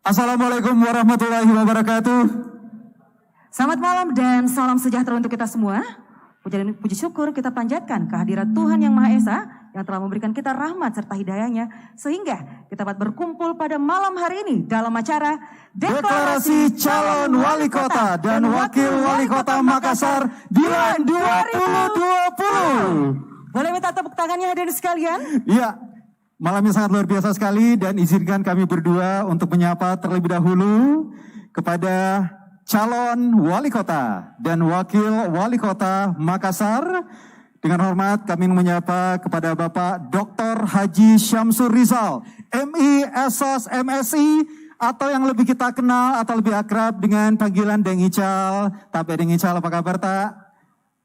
Assalamualaikum warahmatullahi wabarakatuh. Selamat malam dan salam sejahtera untuk kita semua. Puji dan puji syukur kita panjatkan kehadirat Tuhan Yang Maha Esa yang telah memberikan kita rahmat serta hidayahnya sehingga kita dapat berkumpul pada malam hari ini dalam acara Deklarasi Calon Wali Kota dan Wakil Wali Kota Makassar Dilan 2020. Boleh minta tepuk tangannya hadirin sekalian? Iya, malamnya sangat luar biasa sekali dan izinkan kami berdua untuk menyapa terlebih dahulu kepada calon wali kota dan wakil wali kota Makassar. Dengan hormat kami menyapa kepada Bapak Dr. Haji Syamsur Rizal, MI, SOS, MSI, atau yang lebih kita kenal atau lebih akrab dengan panggilan Deng Ical. Tapi Deng Ical, apa kabar tak?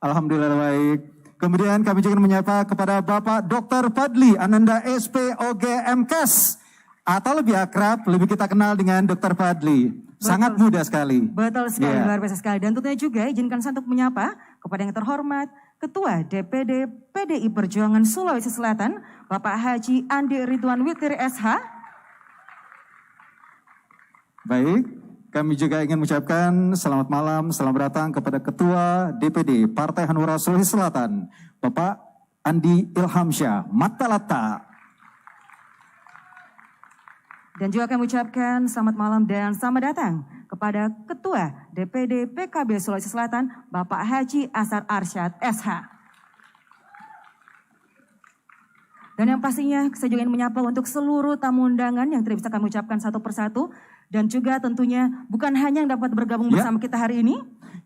Alhamdulillah baik. Kemudian kami juga menyapa kepada Bapak Dr. Fadli Ananda SPOG MKes, atau lebih akrab, lebih kita kenal dengan Dr. Fadli. Sangat muda sekali. Betul sekali, luar biasa sekali. Dan tentunya juga izinkan saya untuk menyapa kepada yang terhormat Ketua DPD PDI Perjuangan Sulawesi Selatan, Bapak Haji Andi Ridwan Witir SH. Baik, kami juga ingin mengucapkan selamat malam, selamat datang kepada Ketua DPD Partai Hanura Sulawesi Selatan, Bapak Andi Ilhamsyah Matalata. Dan juga kami ucapkan selamat malam dan selamat datang kepada Ketua DPD PKB Sulawesi Selatan, Bapak Haji Asar Arsyad SH. Dan yang pastinya saya juga ingin menyapa untuk seluruh tamu undangan yang tidak bisa kami ucapkan satu persatu. Dan juga tentunya bukan hanya yang dapat bergabung bersama kita hari ini.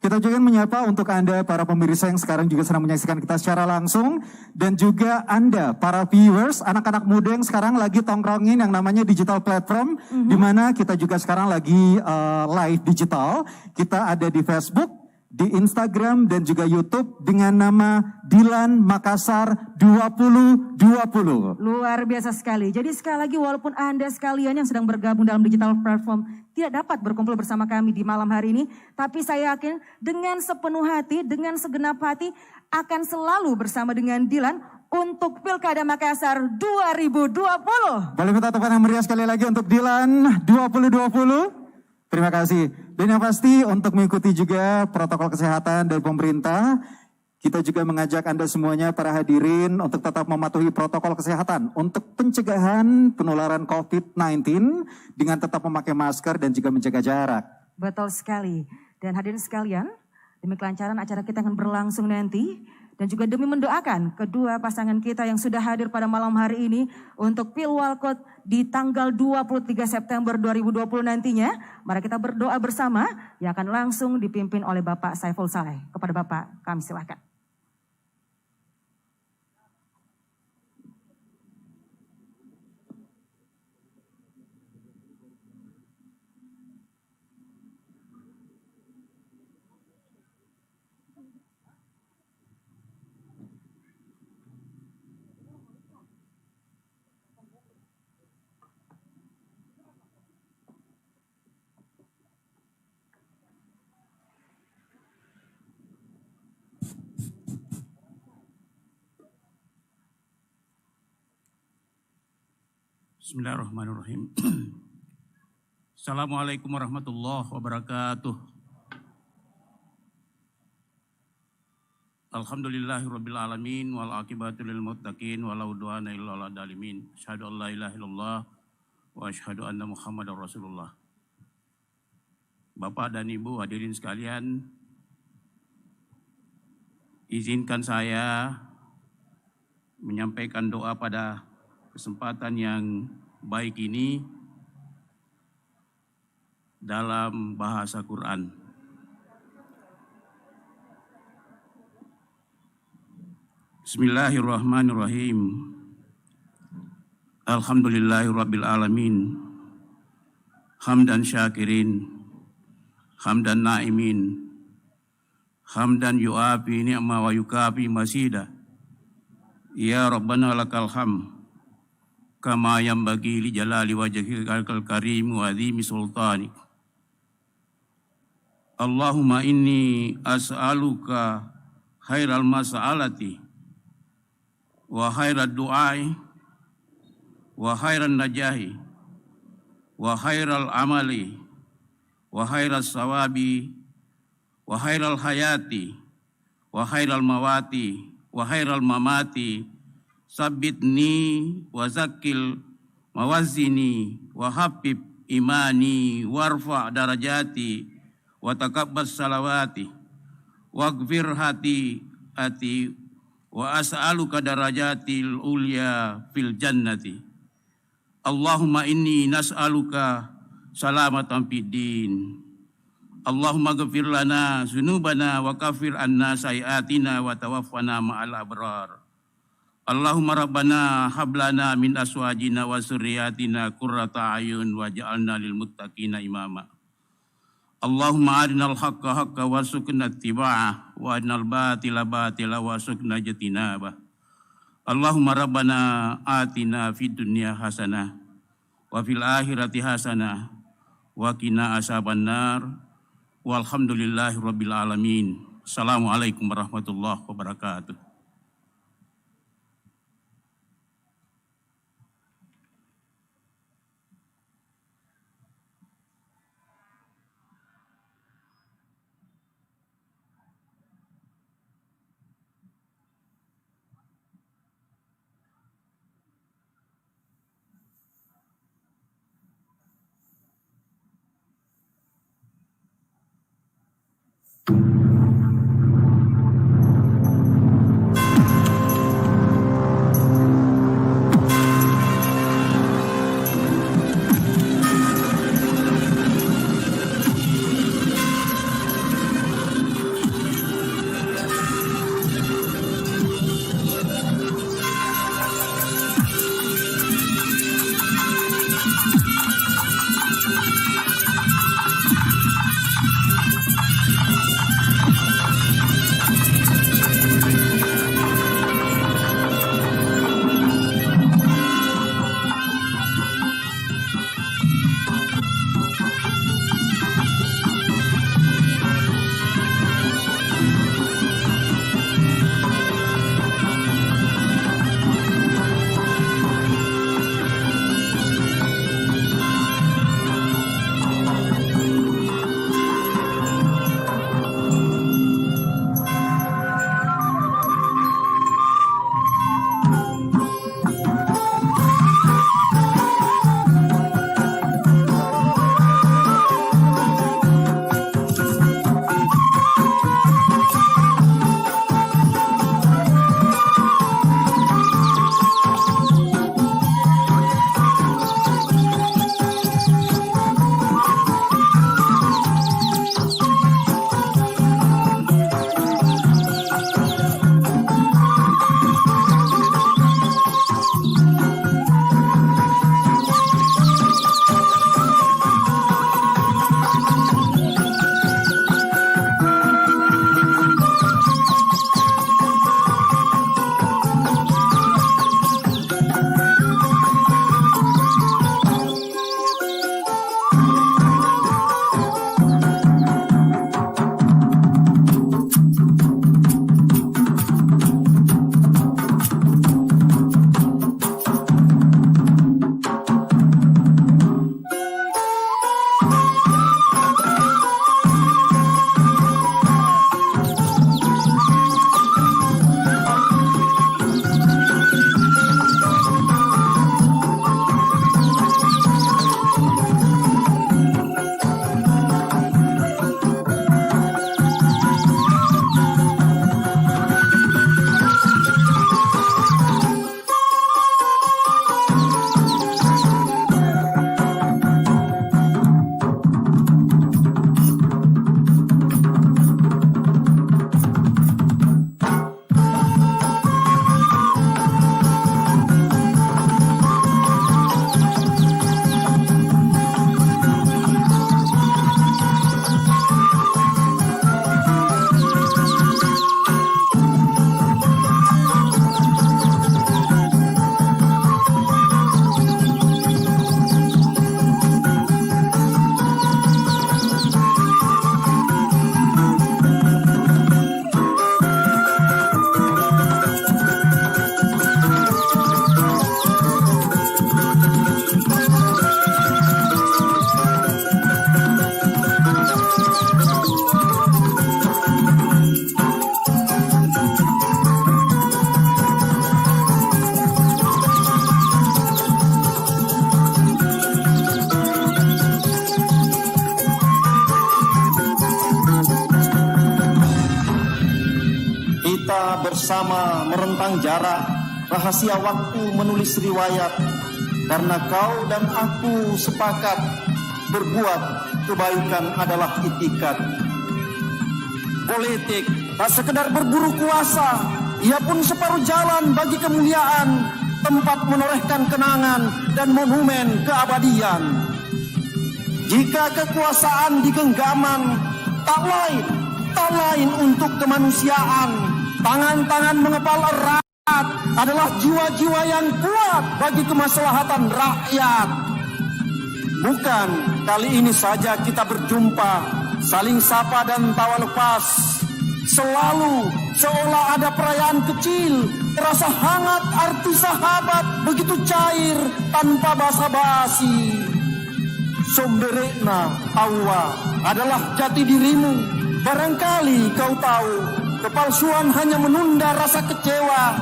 Kita juga menyapa untuk Anda para pemirsa yang sekarang juga sedang menyaksikan kita secara langsung. Dan juga Anda para viewers, anak-anak muda yang sekarang lagi tongkrongin yang namanya digital platform. Di mana kita juga sekarang lagi live digital. Kita ada di Facebook, di Instagram dan juga YouTube dengan nama Dilan Makassar 2020. Luar biasa sekali. Jadi sekali lagi walaupun Anda sekalian yang sedang bergabung dalam digital platform tidak dapat berkumpul bersama kami di malam hari ini, tapi saya yakin dengan sepenuh hati, dengan segenap hati akan selalu bersama dengan Dilan untuk Pilkada Makassar 2020. Boleh minta tepuk tangan meriah sekali lagi untuk Dilan 2020. Terima kasih. Dan yang pasti untuk mengikuti juga protokol kesehatan dari pemerintah, kita juga mengajak Anda semuanya para hadirin untuk tetap mematuhi protokol kesehatan untuk pencegahan penularan COVID-19 dengan tetap memakai masker dan juga menjaga jarak. Betul sekali. Dan hadirin sekalian, demi kelancaran acara kita akan berlangsung nanti. Dan juga demi mendoakan kedua pasangan kita yang sudah hadir pada malam hari ini untuk Pilwalkot di tanggal 23 September 2020 nantinya. Mari kita berdoa bersama yang akan langsung dipimpin oleh Bapak Saiful Saleh. Kepada Bapak kami silakan. Bismillahirrahmanirrahim. Assalamualaikum warahmatullahi wabarakatuh. Alhamdulillahirabbil alamin wal aqibatu lil muttaqin wala udwana illa 'alal zalimin. Asyhadu an la ilaha illallah wa asyhadu anna Muhammadar Rasulullah. Bapak dan Ibu hadirin sekalian, izinkan saya menyampaikan doa pada kesempatan yang baik ini dalam bahasa Quran. Bismillahirrahmanirrahim. Alhamdulillahirabbil alamin. Hamdan syakirin, hamdan naimin, hamdan yu'afi ni'ma wa yukafi masida. Ya Rabbana lakal ham, kama yanbaghi li jalali wajhikal karim wa azimi sultanik. Allahumma inni as'aluka khairal mas'alati wa khairat du'ai wa khairan najahi wa khairal amali wa khairas sawabi wa khairal hayati wa khairal mawati wa khairal mamati. Sabbitni wa zakil mawazini wa habib imani warfa darajati wa takabbas salawati waghfir hati wa as'aluka darajatil ulya fil jannati. Allahumma inni nas'aluka salamatan fid din. Allahumma ghfir lana dzunubana wa kaffir anna sayiatina wa tawaffana ma'al abrar. Allahumma rabbana hablana min aswajina wa zurriyyatina qurrata ayun waj'alna lil muttaqina imama. Allahumma arinal haqqa haqqa warzuqna ittiba'ah wa arinal batila batila warzuqna ijtinabah. Allahumma rabbana atina fid dunya hasanah wa fil akhirati hasanah wa qina azabannar. Walhamdulillahirabbil alamin. Assalamualaikum warahmatullahi wabarakatuh. kita bersama merentang jarak, rahasia waktu menulis riwayat, karena kau dan aku sepakat berbuat kebaikan adalah itikad. Politik tak sekedar berburu kuasa, ia pun separuh jalan bagi kemuliaan, tempat menorehkan kenangan dan monumen keabadian. Jika kekuasaan di genggaman, tak lain untuk kemanusiaan. Tangan-tangan mengepal erat adalah jiwa-jiwa yang kuat bagi kemaslahatan rakyat. Bukan kali ini saja kita berjumpa, saling sapa dan tawa lepas. Selalu seolah ada perayaan kecil, terasa hangat arti sahabat begitu cair tanpa basa-basi. Somberekna awa adalah jati dirimu. Barangkali kau tahu, kepalsuan hanya menunda rasa kecewa.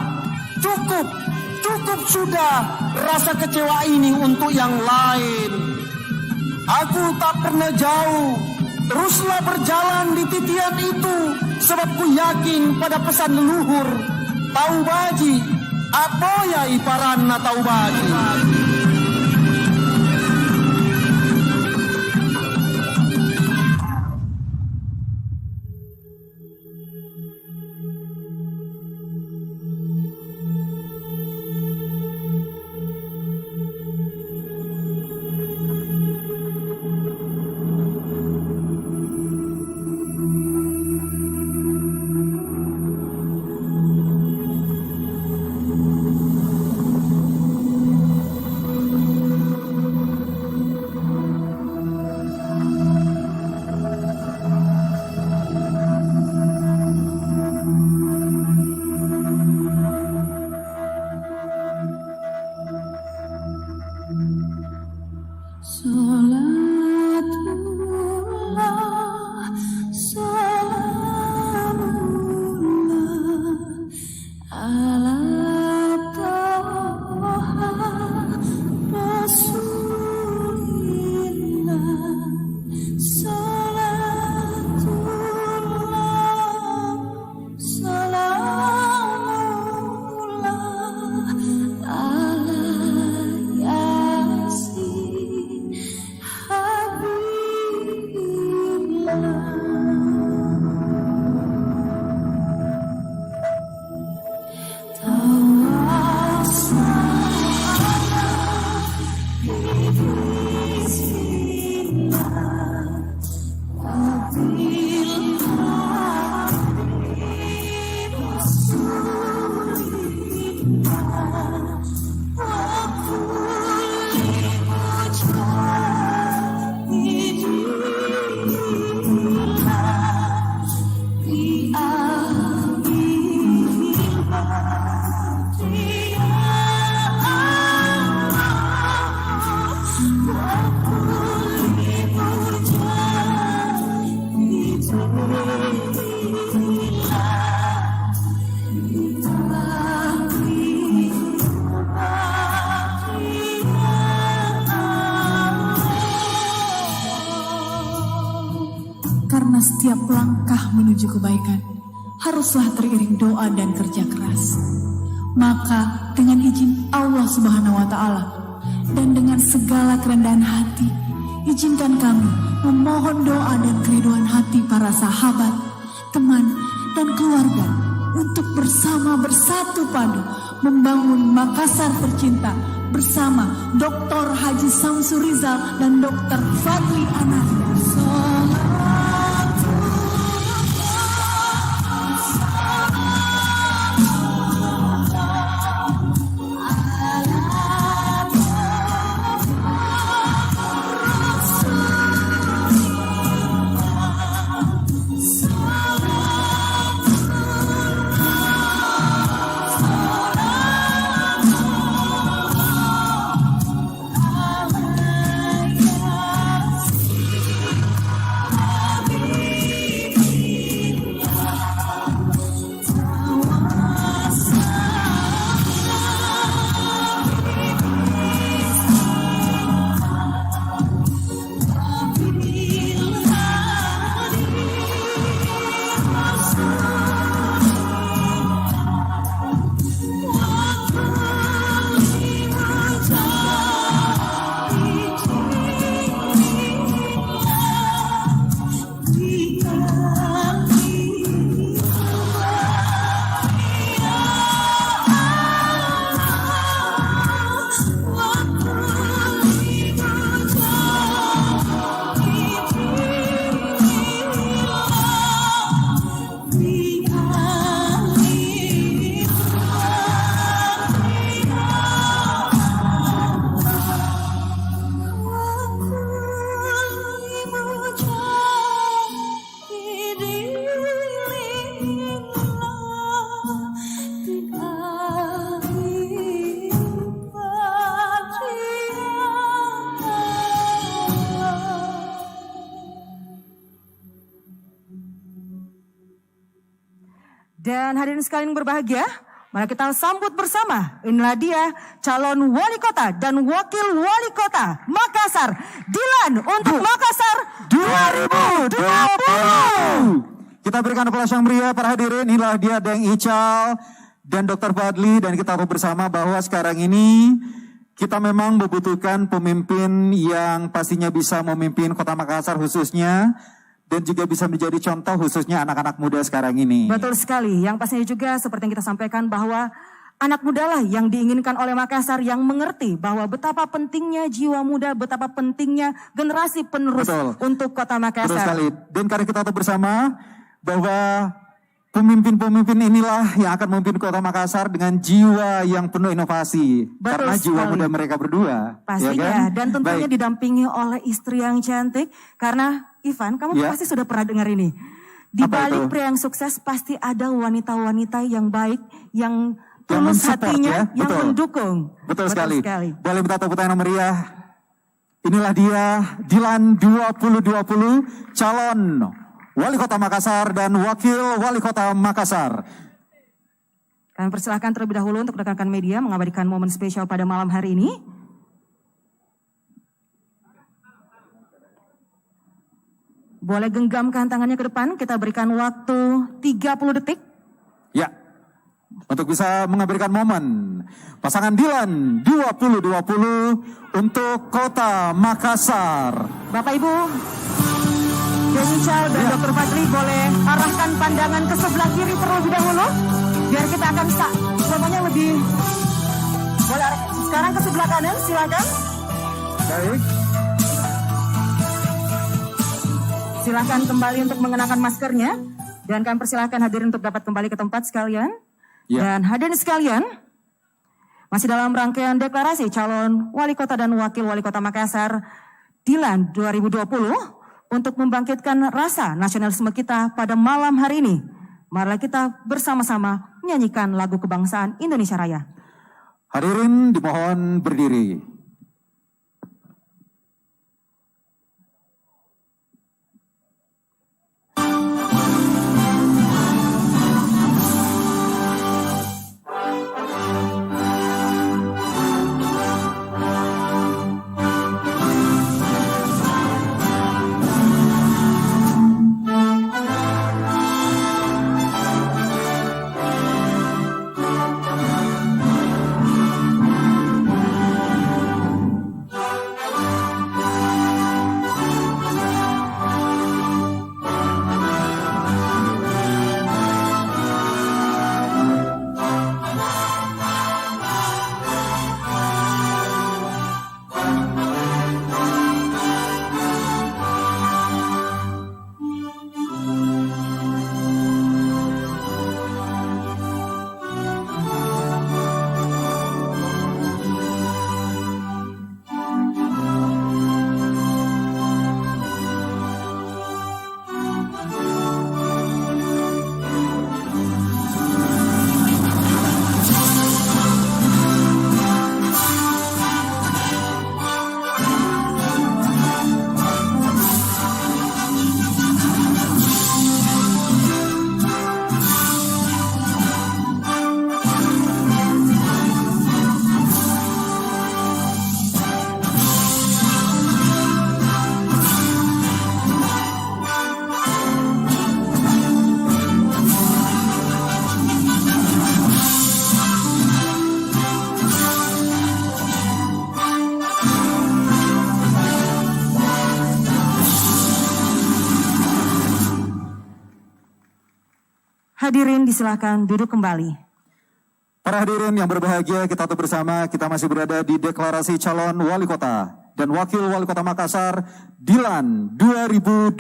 Cukup sudah rasa kecewa ini untuk yang lain. Aku tak pernah jauh, teruslah berjalan di titian itu, sebab ku yakin pada pesan leluhur. Tahu baji, apa ya iparanna tahu baji. Karena setiap langkah menuju kebaikan haruslah teriring doa dan kerja keras. Maka dengan izin Allah Subhanahu wa Ta'ala dan dengan segala kerendahan hati, izinkan kami memohon doa dan keriduan hati para sahabat, teman, dan keluarga untuk bersama bersatu padu membangun Makassar tercinta bersama Dr. Haji Samsur Rizal dan Dr. Fadli Ananda. Dan hadirin sekalian berbahagia, mari kita sambut bersama. Inilah dia calon wali kota dan wakil wali kota Makassar, Dilan untuk Makassar 2020. Kita berikan aplaus yang meriah para hadirin. Inilah dia Deng Ical dan Dr. Fadli, dan kita tahu bersama bahwa sekarang ini kita memang membutuhkan pemimpin yang pastinya bisa memimpin Kota Makassar khususnya, dan juga bisa menjadi contoh khususnya anak-anak muda sekarang ini. Betul sekali, yang pastinya juga seperti yang kita sampaikan bahwa anak muda lah yang diinginkan oleh Makassar, yang mengerti bahwa betapa pentingnya jiwa muda, betapa pentingnya generasi penerus untuk Kota Makassar. Betul sekali, dan karena kita tahu bersama bahwa pemimpin-pemimpin inilah yang akan memimpin Kota Makassar dengan jiwa yang penuh inovasi. Betul karena jiwa sekali. muda mereka berdua. Pastinya, ya kan? dan tentunya Baik. didampingi oleh istri yang cantik. Karena Ivan, kamu Ya. pasti sudah pernah dengar ini. Di Apa balik itu? pria yang sukses pasti ada wanita-wanita yang baik, yang Yang tulus mensupport, hatinya, ya? yang Betul. mendukung. Betul sekali. sekali. Boleh minta tepuk tangan yang meriah. Inilah dia Dilan 2020, calon Wali Kota Makassar dan Wakil Wali Kota Makassar. Kami persilahkan terlebih dahulu untuk rekan-rekan media mengabadikan momen spesial pada malam hari ini. Boleh genggamkan tangannya ke depan, kita berikan waktu 30 detik. Ya, untuk bisa mengabadikan momen pasangan Dilan 2020 untuk Kota Makassar. Bapak Ibu, Deni Ical dan Dr. Fadli boleh arahkan pandangan ke sebelah kiri terlebih dahulu. Biar kita akan semuanya lebih. Boleh arahkan sekarang ke sebelah kanan, silakan. Baik. Silakan kembali untuk mengenakan maskernya. Dan kami persilahkan hadirin untuk dapat kembali ke tempat sekalian. Ya. Dan hadirin sekalian, masih dalam rangkaian deklarasi calon wali kota dan wakil wali kota Makassar Dilan 2020 untuk membangkitkan rasa nasionalisme kita pada malam hari ini. Marilah kita bersama-sama menyanyikan lagu kebangsaan Indonesia Raya. Hadirin dimohon berdiri. Hadirin disilakan duduk kembali. Para hadirin yang berbahagia, kita tahu bersama kita masih berada di deklarasi calon wali kota dan wakil wali kota Makassar Dilan 2020.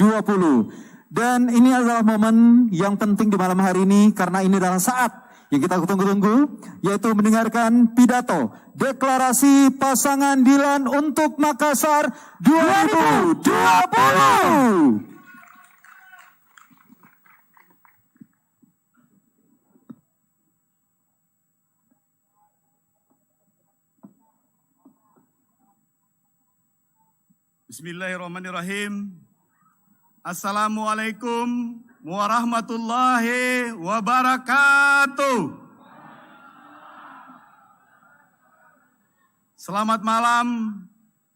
Dan ini adalah momen yang penting di malam hari ini karena ini adalah saat yang kita tunggu-tunggu, yaitu mendengarkan pidato deklarasi pasangan Dilan untuk Makassar 2020. Bismillahirrahmanirrahim. Assalamualaikum warahmatullahi wabarakatuh. Selamat malam,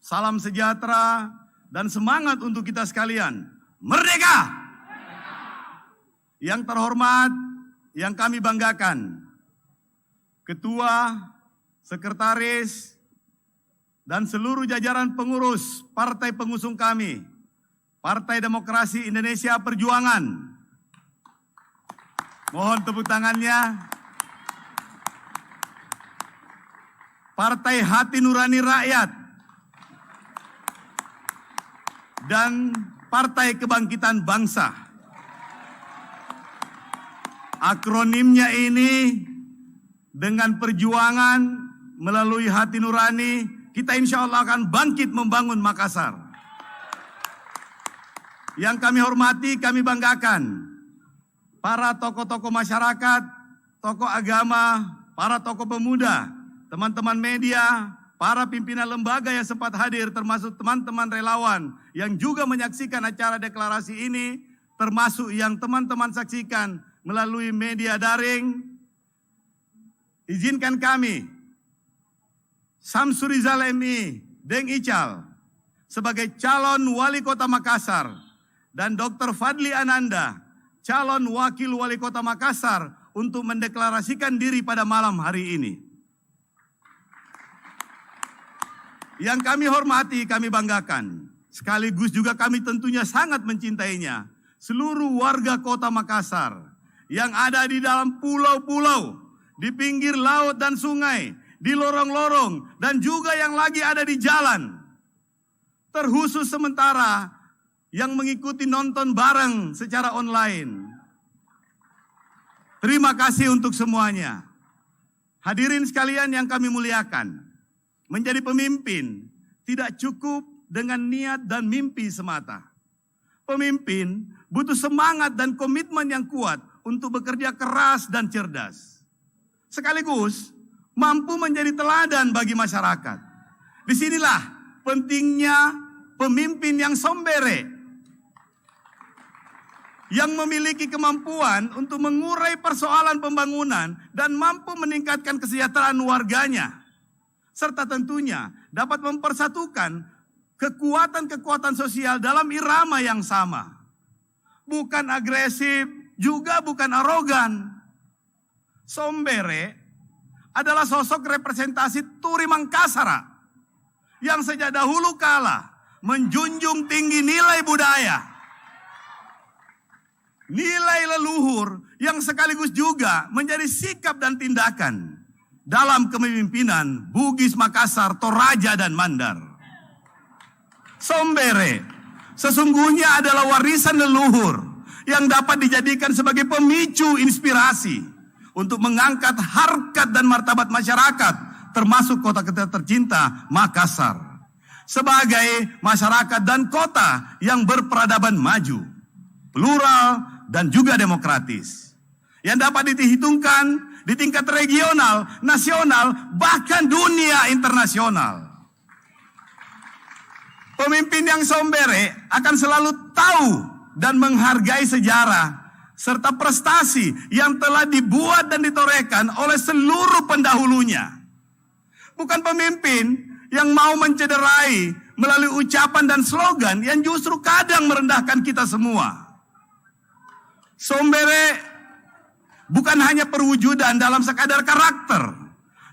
salam sejahtera, dan semangat untuk kita sekalian. Merdeka! Yang terhormat, yang kami banggakan, Ketua, Sekretaris, dan seluruh jajaran pengurus partai pengusung kami, Partai Demokrasi Indonesia Perjuangan. Mohon tepuk tangannya. Partai Hati Nurani Rakyat dan Partai Kebangkitan Bangsa. Akronimnya ini dengan perjuangan melalui hati nurani, kita insya Allah akan bangkit membangun Makassar. Yang kami hormati, kami banggakan para tokoh-tokoh masyarakat, tokoh agama, para tokoh pemuda, teman-teman media, para pimpinan lembaga yang sempat hadir, termasuk teman-teman relawan yang juga menyaksikan acara deklarasi ini, termasuk yang teman-teman saksikan melalui media daring. Izinkan kami, Samsuri Rizal MI, Deng Ical, sebagai calon wali kota Makassar, dan Dr. Fadli Ananda, calon wakil wali kota Makassar, untuk mendeklarasikan diri pada malam hari ini. Yang kami hormati, kami banggakan. Sekaligus juga kami tentunya sangat mencintainya. Seluruh warga kota Makassar yang ada di dalam pulau-pulau, di pinggir laut dan sungai, di lorong-lorong, dan juga yang lagi ada di jalan. Terkhusus sementara yang mengikuti nonton bareng secara online. Terima kasih untuk semuanya. Hadirin sekalian yang kami muliakan. Menjadi pemimpin tidak cukup dengan niat dan mimpi semata. Pemimpin butuh semangat dan komitmen yang kuat untuk bekerja keras dan cerdas. Sekaligus mampu menjadi teladan bagi masyarakat. Disinilah pentingnya pemimpin yang sombere, yang memiliki kemampuan untuk mengurai persoalan pembangunan dan mampu meningkatkan kesejahteraan warganya. Serta tentunya dapat mempersatukan kekuatan-kekuatan sosial dalam irama yang sama. Bukan agresif, juga bukan arogan. Sombere adalah sosok representasi Turi Mangkasara yang sejak dahulu kala menjunjung tinggi nilai budaya, nilai leluhur yang sekaligus juga menjadi sikap dan tindakan dalam kepemimpinan Bugis Makassar, Toraja, dan Mandar. Sombere sesungguhnya adalah warisan leluhur yang dapat dijadikan sebagai pemicu inspirasi untuk mengangkat harkat dan martabat masyarakat, termasuk kota kita tercinta Makassar, sebagai masyarakat dan kota yang berperadaban maju, plural, dan juga demokratis, yang dapat dihitungkan di tingkat regional, nasional, bahkan dunia internasional. Pemimpin yang sombere akan selalu tahu dan menghargai sejarah serta prestasi yang telah dibuat dan ditorehkan oleh seluruh pendahulunya. Bukan pemimpin yang mau mencederai melalui ucapan dan slogan yang justru kadang merendahkan kita semua. Sombere bukan hanya perwujudan dalam sekadar karakter.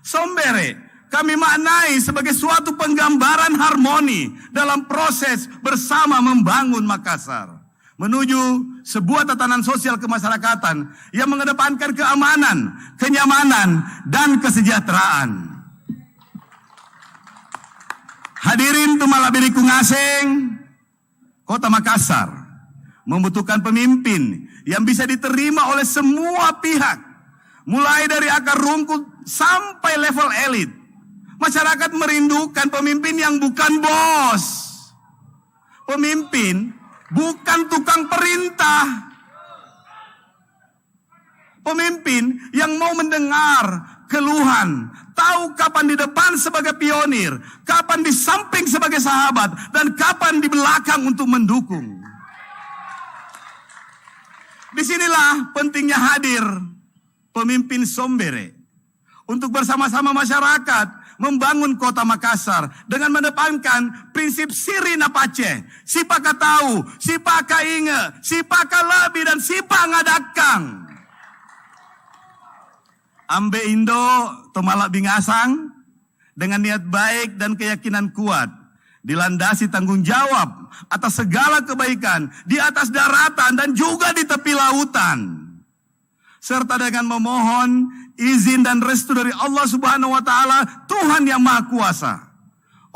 Sombere kami maknai sebagai suatu penggambaran harmoni dalam proses bersama membangun Makassar menuju sebuah tatanan sosial kemasyarakatan yang mengedepankan keamanan, kenyamanan, dan kesejahteraan. Hadirin tumalabiri kungaseng, Kota Makassar membutuhkan pemimpin yang bisa diterima oleh semua pihak, mulai dari akar rumput sampai level elit. Masyarakat merindukan pemimpin yang bukan bos, pemimpin bukan tukang perintah, pemimpin yang mau mendengar keluhan, tahu kapan di depan sebagai pionir, kapan di samping sebagai sahabat, dan kapan di belakang untuk mendukung. Disinilah pentingnya hadir pemimpin Sombere untuk bersama-sama masyarakat membangun kota Makassar dengan mendepankan prinsip Sirina Pace, Sipaka tahu, Sipaka inge, Sipaka labi, dan Sipa ngadakang. Ambe Indo tomalak bingasang dengan niat baik dan keyakinan kuat, dilandasi tanggung jawab atas segala kebaikan di atas daratan dan juga di tepi lautan, serta dengan memohon izin dan restu dari Allah Subhanahu wa Ta'ala, Tuhan yang Maha Kuasa.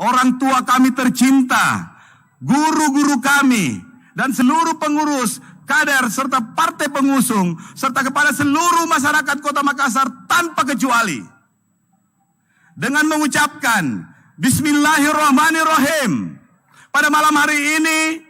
Orang tua kami tercinta, guru-guru kami, dan seluruh pengurus, kader, serta partai pengusung, serta kepada seluruh masyarakat Kota Makassar tanpa kecuali. Dengan mengucapkan Bismillahirrahmanirrahim, pada malam hari ini,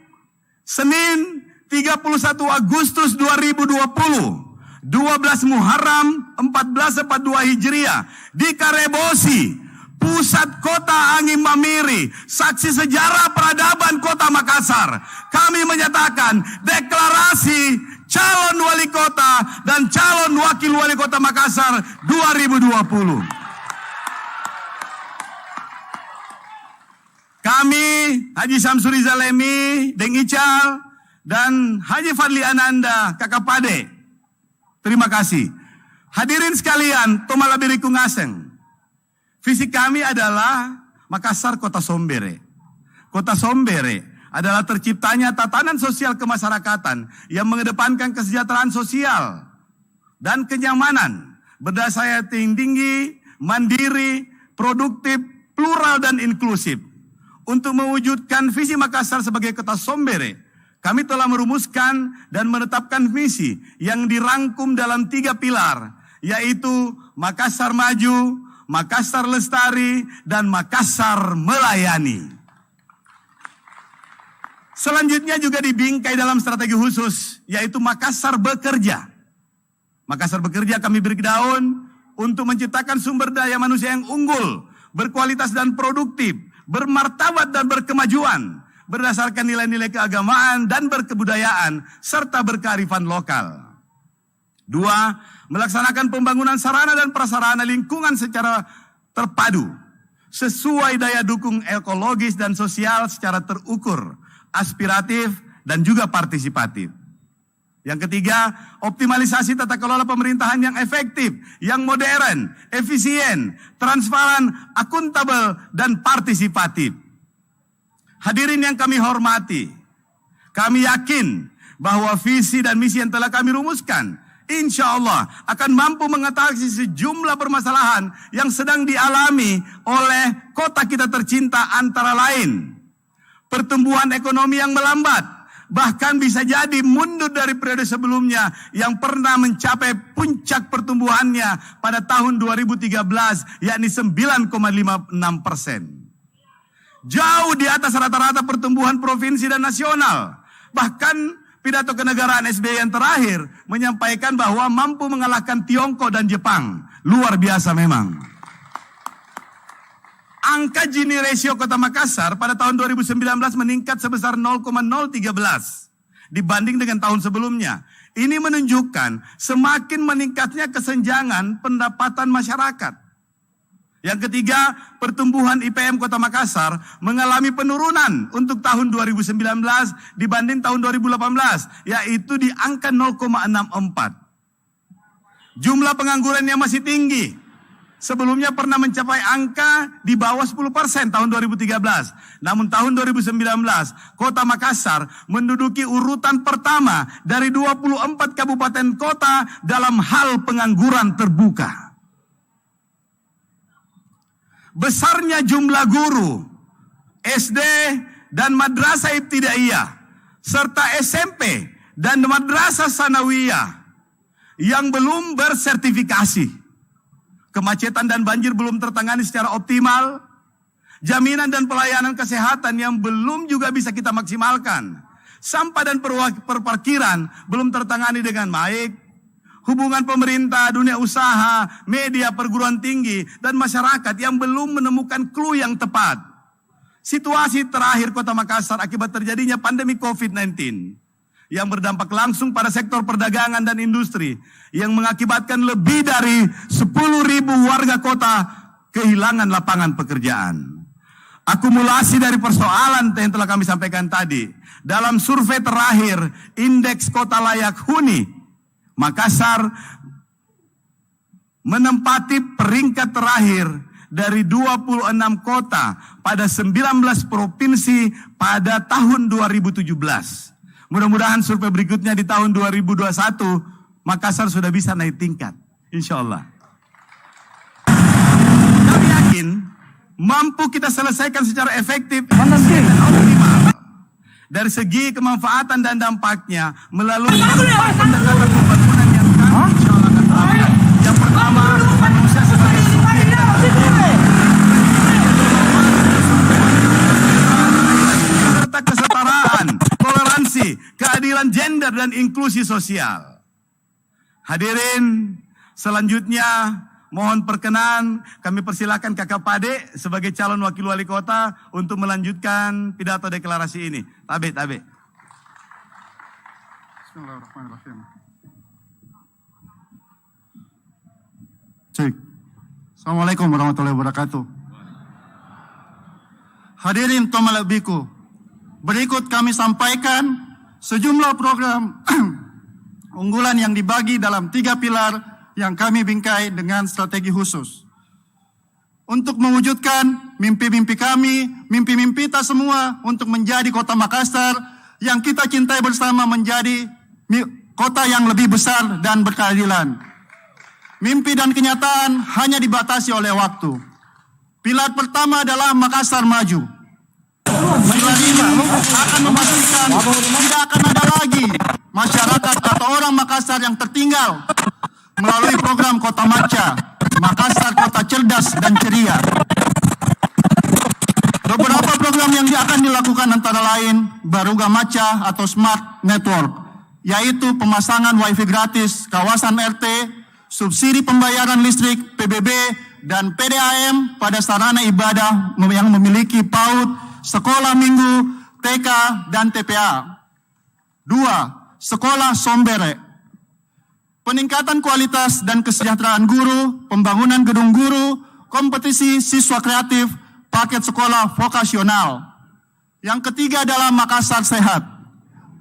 Senin 31 Agustus 2020, 12 Muharram 1442 Hijriah, di Karebosi, pusat kota Angin Mamiri, saksi sejarah peradaban Kota Makassar, kami menyatakan deklarasi calon wali kota dan calon wakil wali kota Makassar 2020. Kami, Haji Syamsur Rizalemi, Deng Ical, dan Haji Fadli Ananda, Kakak Pade, terima kasih. Hadirin sekalian, tomalabiriku ngaseng. Visi kami adalah Makassar Kota Sombere. Kota Sombere adalah terciptanya tatanan sosial kemasyarakatan yang mengedepankan kesejahteraan sosial dan kenyamanan, berdaya saing tinggi, mandiri, produktif, plural, dan inklusif. Untuk mewujudkan visi Makassar sebagai Kota Sombere, kami telah merumuskan dan menetapkan visi yang dirangkum dalam 3 pilar, yaitu Makassar Maju, Makassar Lestari, dan Makassar Melayani. Selanjutnya juga dibingkai dalam strategi khusus, yaitu Makassar Bekerja. Makassar Bekerja kami beri daun untuk menciptakan sumber daya manusia yang unggul, berkualitas dan produktif, bermartabat dan berkemajuan, berdasarkan nilai-nilai keagamaan dan berkebudayaan, serta berkearifan lokal. 2. Melaksanakan pembangunan sarana dan prasarana lingkungan secara terpadu, sesuai daya dukung ekologis dan sosial secara terukur, aspiratif, dan juga partisipatif. Yang ketiga, optimalisasi tata kelola pemerintahan yang efektif, yang modern, efisien, transparan, akuntabel, dan partisipatif. Hadirin yang kami hormati, kami yakin bahwa visi dan misi yang telah kami rumuskan, insya Allah akan mampu mengatasi sejumlah permasalahan yang sedang dialami oleh kota kita tercinta, antara lain pertumbuhan ekonomi yang melambat, bahkan bisa jadi mundur dari periode sebelumnya yang pernah mencapai puncak pertumbuhannya pada tahun 2013, yakni 9,56%. Jauh di atas rata-rata pertumbuhan provinsi dan nasional. Bahkan pidato kenegaraan SBY yang terakhir menyampaikan bahwa mampu mengalahkan Tiongkok dan Jepang. Luar biasa memang. Angka Gini ratio Kota Makassar pada tahun 2019 meningkat sebesar 0,013 dibanding dengan tahun sebelumnya. Ini menunjukkan semakin meningkatnya kesenjangan pendapatan masyarakat. Yang ketiga, pertumbuhan IPM Kota Makassar mengalami penurunan untuk tahun 2019 dibanding tahun 2018, yaitu di angka 0,64. Jumlah pengangguran yang masih tinggi. Sebelumnya pernah mencapai angka di bawah 10% tahun 2013. Namun tahun 2019, Kota Makassar menduduki urutan pertama dari 24 kabupaten kota dalam hal pengangguran terbuka. Besarnya jumlah guru SD dan madrasah ibtidaiyah serta SMP dan madrasah sanawiyah yang belum bersertifikasi, kemacetan dan banjir belum tertangani secara optimal, jaminan dan pelayanan kesehatan yang belum juga bisa kita maksimalkan, sampah dan perparkiran belum tertangani dengan baik, hubungan pemerintah, dunia usaha, media, perguruan tinggi, dan masyarakat yang belum menemukan clue yang tepat. Situasi terakhir Kota Makassar akibat terjadinya pandemi COVID-19 yang berdampak langsung pada sektor perdagangan dan industri yang mengakibatkan lebih dari 10.000 warga kota kehilangan lapangan pekerjaan. Akumulasi dari persoalan yang telah kami sampaikan tadi, dalam survei terakhir Indeks Kota Layak Huni, Makassar menempati peringkat terakhir dari 26 kota pada 19 provinsi pada tahun 2017. Mudah-mudahan survei berikutnya di tahun 2021 Makassar sudah bisa naik tingkat, insya Allah. Kami yakin mampu kita selesaikan secara efektif dan optimal. Dari segi kemanfaatan dan dampaknya melalui pendekatan pembangunan yang kami insya Allah akan lakukan. Yang pertama, manusia sebagai subjek serta kesetaraan, toleransi, keadilan gender dan inklusi sosial. Hadirin, selanjutnya mohon perkenan kami persilakan Kakak Pade sebagai calon wakil wali kota untuk melanjutkan pidato deklarasi ini. Tabe. Bismillahirrahmanirrahim. Cek. Assalamualaikum warahmatullahi wabarakatuh. Hadirin Tomalak Biku, berikut kami sampaikan sejumlah program unggulan yang dibagi dalam 3 pilar yang kami bingkai dengan strategi khusus. Untuk mewujudkan mimpi-mimpi kami, mimpi-mimpi kita semua untuk menjadi kota Makassar yang kita cintai bersama menjadi kota yang lebih besar dan berkeadilan. Mimpi dan kenyataan hanya dibatasi oleh waktu. Pilar pertama adalah Makassar Maju. Pilar ini akan memastikan tidak akan ada lagi masyarakat atau orang Makassar yang tertinggal melalui program Kota Maca, Makassar Kota Cerdas dan Ceria. Beberapa program yang akan dilakukan antara lain Baruga Maca atau Smart Network, yaitu pemasangan wifi gratis kawasan RT, subsidi pembayaran listrik PBB, dan PDAM pada sarana ibadah yang memiliki PAUD, sekolah minggu, TK, dan TPA. 2. Sekolah Sombere. Peningkatan kualitas dan kesejahteraan guru, pembangunan gedung guru, kompetisi siswa kreatif, paket sekolah vokasional. Yang ketiga adalah Makassar Sehat.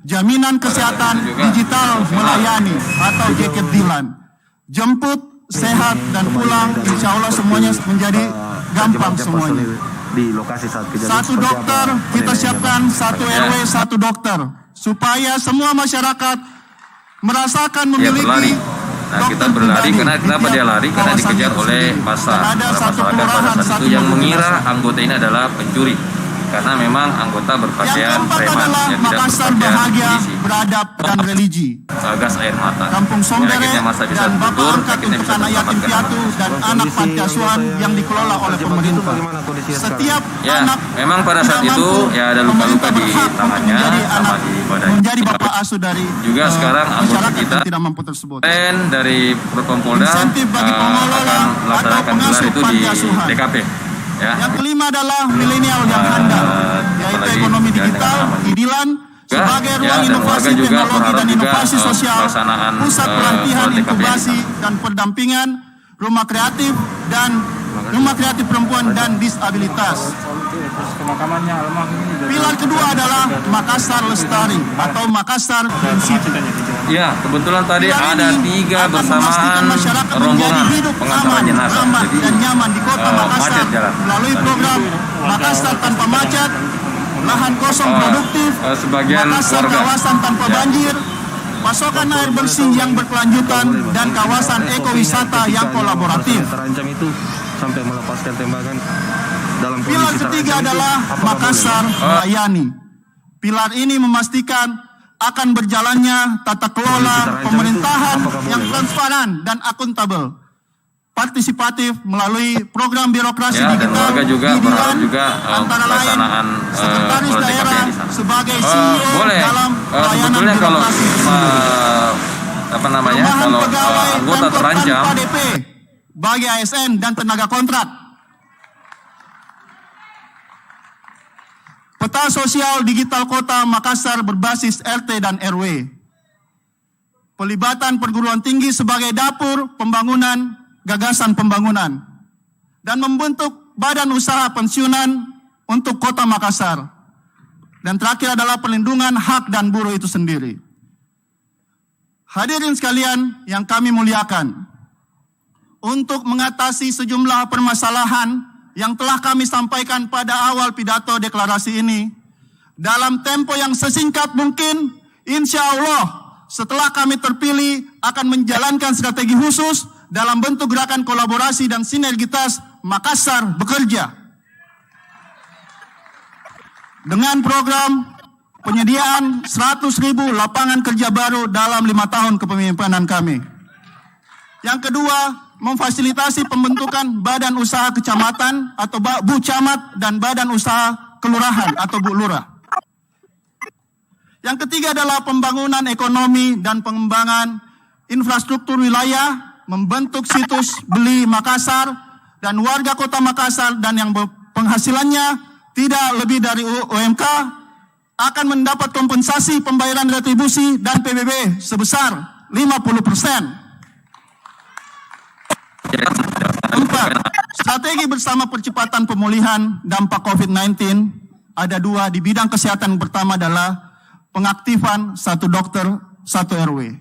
Jaminan kesehatan digital melayani atau JKT Dilan. Jemput, sehat, dan pulang, insya Allah semuanya menjadi gampang semuanya. Di lokasi saat kejadian. 1 dokter, kita siapkan 1 RW, 1 dokter. Supaya semua masyarakat merasakan memiliki Nah, kita berlari karena kenapa dia lari? Karena dikejar oleh massa. Masyarakat pada saat itu yang mengira anggota ini adalah pencuri. Karena memang anggota berpakaian preman yang tidak berpakaian polisi. Beradab dan religi. Gas air mata. Kampung Sombere akhirnya masa bisa dan Bapak tutur, Angkat akhirnya untuk bisa anak yatim mendapatkan piatu dan anak panti asuhan yang dikelola oleh pemerintah. Setiap ya, anak memang pada saat itu ya ada luka-luka di tangannya sama di badannya. Menjadi bapak asuh dari juga sekarang anggota kita yang tidak mampu tersebut. dan dari Propolda Insentif bagi pengelola akan melaksanakan atau gelar pengasuh itu di panti asuhan. TKP. Ya. Yang kelima adalah milenial yang handal, yaitu apalagi ekonomi ya, digital, dengan Idilan, sebagai ya, ruang dan inovasi warga juga teknologi berharap dan juga, inovasi sosial, pelaksanaan, pusat pelatihan TKP inkubasi dan pendampingan, rumah kreatif perempuan dan disabilitas. Pilar kedua adalah Makassar Lestari atau Makassar Green City. Ya, kebetulan tadi Pilar ada ini 3 akan bersamaan memastikan masyarakat rombongan menjadi hidup pengantaran aman, jenazah. ramah, Jadi dan nyaman di kota Makassar macet jalan. melalui program Makassar tanpa macet, lahan kosong produktif, sebagian Makassar warga kawasan tanpa ya. banjir, pasokan air bersih yang berkelanjutan, dan kawasan ekowisata yang kolaboratif. Terancam itu sampai melepaskan tembakan dalam Pilar ketiga adalah Makassar melayani. Pilar ini memastikan akan berjalannya tata kelola pemerintahan yang transparan dan akuntabel, partisipatif melalui program birokrasi ya, dan digital, warga juga berharap juga antara lain pelaksanaan sekretaris olah TKP daerah di sana. sebagai CEO Boleh. dalam pelayanan Sebetulnya kalau birokrasi. apa namanya Perubahan kalau pegawai anggota Pemkot terancam tanpa DP bagi ASN dan tenaga kontrak. Peta sosial digital kota Makassar berbasis RT dan RW. Pelibatan perguruan tinggi sebagai dapur pembangunan, gagasan pembangunan. Dan membentuk badan usaha pensiunan untuk kota Makassar. Dan terakhir adalah perlindungan hak dan buruh itu sendiri. Hadirin sekalian yang kami muliakan, untuk mengatasi sejumlah permasalahan yang telah kami sampaikan pada awal pidato deklarasi ini, dalam tempo yang sesingkat mungkin, insya Allah setelah kami terpilih akan menjalankan strategi khusus dalam bentuk gerakan kolaborasi dan sinergitas Makassar Bekerja. Dengan program penyediaan 100.000 lapangan kerja baru dalam 5 tahun kepemimpinan kami. Yang kedua, memfasilitasi pembentukan badan usaha kecamatan atau Bu Camat dan badan usaha kelurahan atau Bu Lurah. Yang ketiga adalah pembangunan ekonomi dan pengembangan infrastruktur wilayah, membentuk situs beli Makassar dan warga kota Makassar dan yang penghasilannya tidak lebih dari UMK akan mendapat kompensasi pembayaran retribusi dan PBB sebesar 50%. 4. Strategi bersama percepatan pemulihan dampak COVID-19 ada 2 di bidang kesehatan. Pertama adalah pengaktifan 1 dokter 1 RW.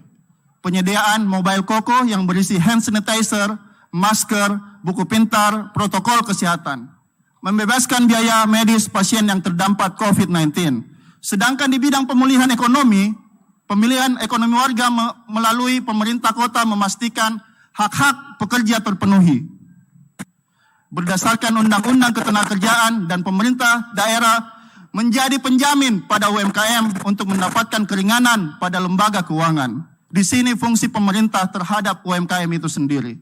Penyediaan mobile koko yang berisi hand sanitizer, masker, buku pintar, protokol kesehatan. Membebaskan biaya medis pasien yang terdampak COVID-19. Sedangkan di bidang pemulihan ekonomi, pemilihan ekonomi warga melalui pemerintah kota memastikan hak-hak pekerja terpenuhi. Berdasarkan Undang-Undang Ketenagakerjaan dan pemerintah daerah menjadi penjamin pada UMKM untuk mendapatkan keringanan pada lembaga keuangan. Di sini fungsi pemerintah terhadap UMKM itu sendiri.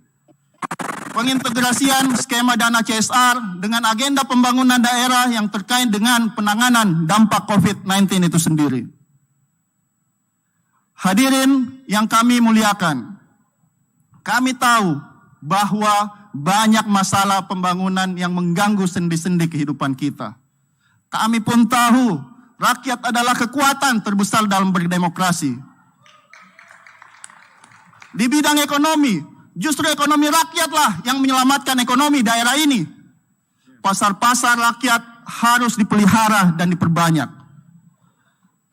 Pengintegrasian skema dana CSR dengan agenda pembangunan daerah yang terkait dengan penanganan dampak COVID-19 itu sendiri. Hadirin yang kami muliakan, kami tahu bahwa banyak masalah pembangunan yang mengganggu sendi-sendi kehidupan kita. Kami pun tahu rakyat adalah kekuatan terbesar dalam berdemokrasi. Di bidang ekonomi, justru ekonomi rakyatlah yang menyelamatkan ekonomi daerah ini. Pasar-pasar rakyat harus dipelihara dan diperbanyak.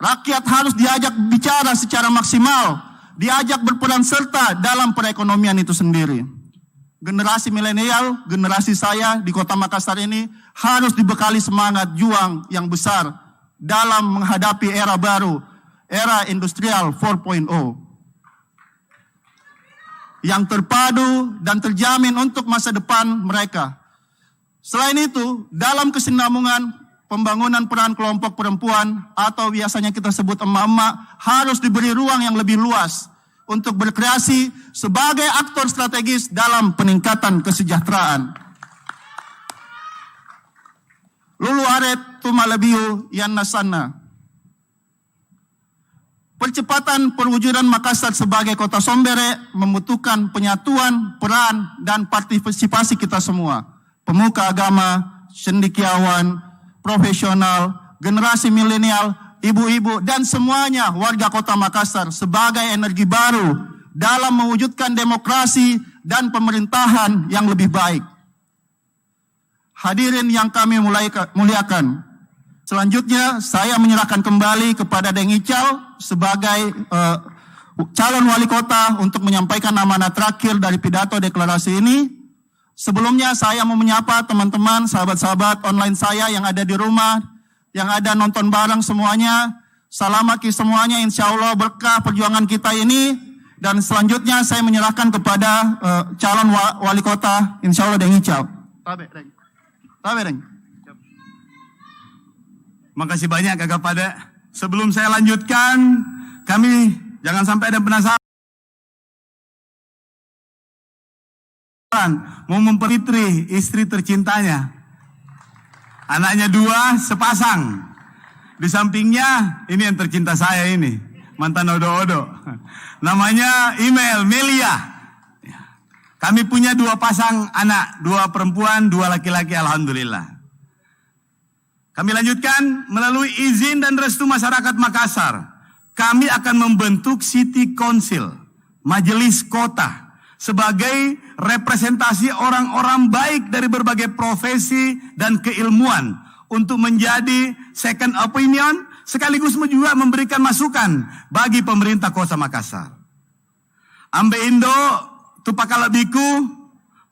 Rakyat harus diajak bicara secara maksimal, diajak berperan serta dalam perekonomian itu sendiri. Generasi milenial, generasi saya di kota Makassar ini harus dibekali semangat juang yang besar dalam menghadapi era baru, era industrial 4.0. Yang terpadu dan terjamin untuk masa depan mereka. Selain itu, dalam kesinambungan pembangunan peran kelompok perempuan atau biasanya kita sebut emak-emak harus diberi ruang yang lebih luas untuk berkreasi sebagai aktor strategis dalam peningkatan kesejahteraan. Lulu aret tumalabiu yan nasana. Percepatan perwujudan Makassar sebagai kota Sombere membutuhkan penyatuan, peran, dan partisipasi kita semua. Pemuka agama, cendekiawan, profesional, generasi milenial, ibu-ibu, dan semuanya warga kota Makassar sebagai energi baru dalam mewujudkan demokrasi dan pemerintahan yang lebih baik. Hadirin yang kami muliakan, selanjutnya saya menyerahkan kembali kepada Deng Ical sebagai calon wali kota untuk menyampaikan amanat terakhir dari pidato deklarasi ini. Sebelumnya saya mau menyapa teman-teman, sahabat-sahabat online saya yang ada di rumah, yang ada nonton bareng semuanya. Selamat semuanya, insya Allah berkah perjuangan kita ini. Dan selanjutnya saya menyerahkan kepada calon wali kota, insya Allah Deng Ical. Makasih banyak Kakak Pada. Sebelum saya lanjutkan, kami jangan sampai ada penasaran mau memperitri istri tercintanya. Anaknya 2 sepasang. Di sampingnya ini yang tercinta saya ini, mantan odo-odo. Namanya Melia. Kami punya 2 pasang anak, 2 perempuan, 2 laki-laki, alhamdulillah. Kami lanjutkan, melalui izin dan restu masyarakat Makassar, kami akan membentuk City Council, Majelis Kota, sebagai representasi orang-orang baik dari berbagai profesi dan keilmuan untuk menjadi second opinion, sekaligus juga memberikan masukan bagi pemerintah Kota Makassar. Ambe Indo, Tupakala Biku,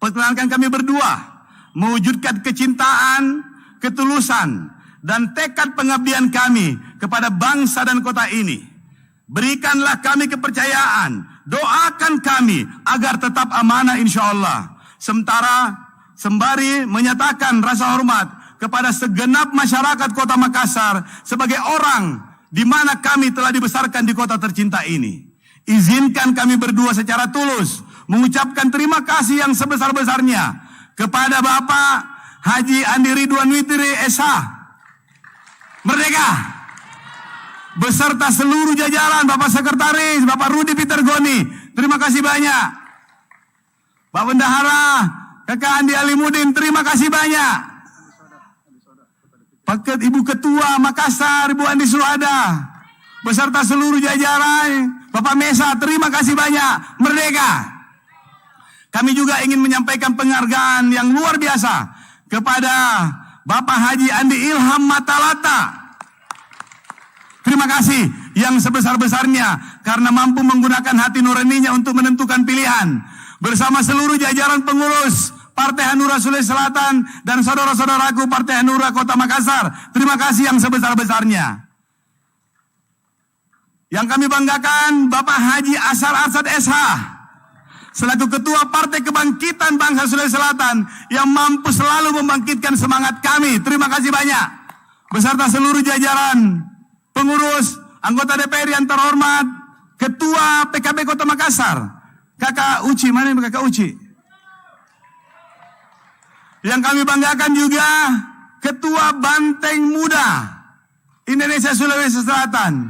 perkenalkan kami berdua mewujudkan kecintaan, ketulusan, dan tekad pengabdian kami kepada bangsa dan kota ini. Berikanlah kami kepercayaan, doakan kami agar tetap amanah insya Allah. Sementara sembari menyatakan rasa hormat kepada segenap masyarakat kota Makassar sebagai orang di mana kami telah dibesarkan di kota tercinta ini. Izinkan kami berdua secara tulus mengucapkan terima kasih yang sebesar-besarnya kepada Bapak Haji Andi Ridwan Witri SH Merdeka, beserta seluruh jajaran, Bapak Sekretaris, Bapak Rudi Peter Goni, terima kasih banyak. Pak Bendahara, Kakak Andi Alimudin, terima kasih banyak. Pak Ibu Ketua Makassar, Ibu Andi Suhada, beserta seluruh jajaran, Bapak Mesa, terima kasih banyak. Merdeka. Kami juga ingin menyampaikan penghargaan yang luar biasa kepada Bapak Haji Andi Ilham Matalata. Terima kasih yang sebesar-besarnya karena mampu menggunakan hati nuraninya untuk menentukan pilihan. Bersama seluruh jajaran pengurus Partai Hanura Sulawesi Selatan dan saudara-saudaraku Partai Hanura Kota Makassar. Terima kasih yang sebesar-besarnya. Yang kami banggakan Bapak Haji Asar Arsad SH selaku Ketua Partai Kebangkitan Bangsa Sulawesi Selatan yang mampu selalu membangkitkan semangat kami. Terima kasih banyak. Beserta seluruh jajaran pengurus, anggota DPR yang terhormat, Ketua PKB Kota Makassar, Kakak Uci, mana ini Kakak Uci? Yang kami banggakan juga Ketua Banteng Muda Indonesia Sulawesi Selatan,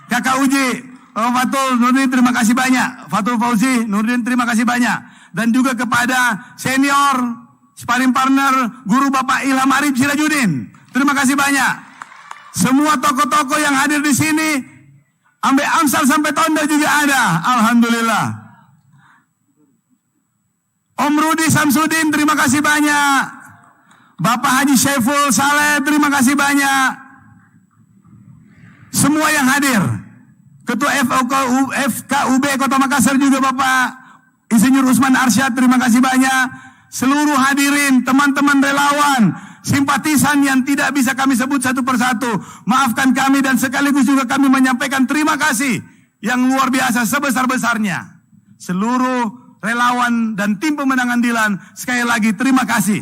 Kakak Uji. Fatul Nurdin, terima kasih banyak. Fatul Fauzi Nurdin, terima kasih banyak. Dan juga kepada senior sparring partner Guru Bapak Ilham Arif Sirajudin, terima kasih banyak. Semua tokoh-tokoh yang hadir di sini, Ambe Amsal sampai Tondo juga ada. Alhamdulillah. Om Rudi Samsudin, terima kasih banyak. Bapak Haji Syaiful Saleh, terima kasih banyak. Semua yang hadir. Ketua FKUB Kota Makassar juga Bapak Insinyur Usman Arsyad, terima kasih banyak. Seluruh hadirin, teman-teman relawan, simpatisan yang tidak bisa kami sebut satu persatu, maafkan kami dan sekaligus juga kami menyampaikan terima kasih yang luar biasa sebesar-besarnya. Seluruh relawan dan tim pemenangan Dilan, sekali lagi terima kasih.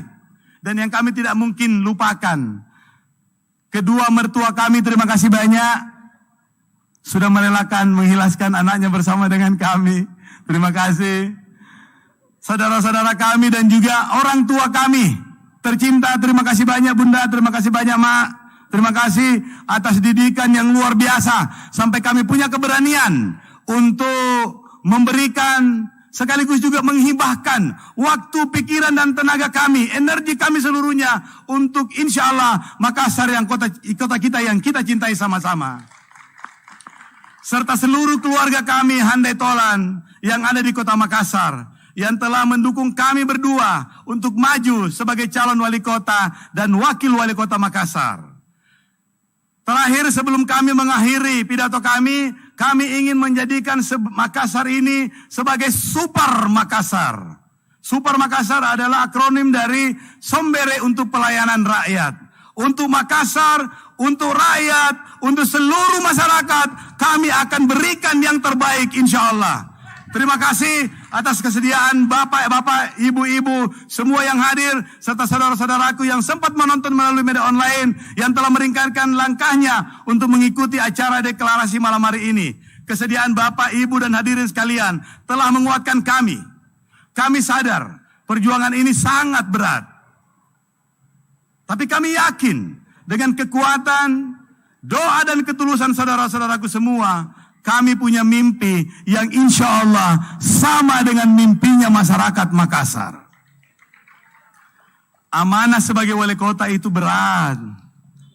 Dan yang kami tidak mungkin lupakan, kedua mertua kami terima kasih banyak. Sudah merelakan menghilaskan anaknya bersama dengan kami. Terima kasih. Saudara-saudara kami dan juga orang tua kami tercinta, terima kasih banyak Bunda, terima kasih banyak Mak. Terima kasih atas didikan yang luar biasa. Sampai kami punya keberanian untuk memberikan sekaligus juga menghibahkan waktu, pikiran dan tenaga kami, energi kami seluruhnya untuk insya Allah Makassar yang kota kita yang kita cintai sama-sama. Serta seluruh keluarga kami Handai Tolan yang ada di kota Makassar yang telah mendukung kami berdua untuk maju sebagai calon wali kota dan wakil wali kota Makassar. Terakhir sebelum kami mengakhiri pidato kami ingin menjadikan Makassar ini sebagai Super Makassar. Super Makassar adalah akronim dari Sombere untuk pelayanan rakyat. Untuk Makassar, untuk rakyat, untuk seluruh masyarakat, kami akan berikan yang terbaik insya Allah. Terima kasih atas kesediaan bapak-bapak, ibu-ibu, semua yang hadir, serta saudara-saudaraku yang sempat menonton melalui media online, yang telah meringkankan langkahnya untuk mengikuti acara deklarasi malam hari ini. Kesediaan bapak, ibu, dan hadirin sekalian telah menguatkan kami. Kami sadar perjuangan ini sangat berat. Tapi kami yakin dengan kekuatan, doa dan ketulusan saudara-saudaraku semua, kami punya mimpi yang insya Allah sama dengan mimpinya masyarakat Makassar. Amanah sebagai wali kota itu berat.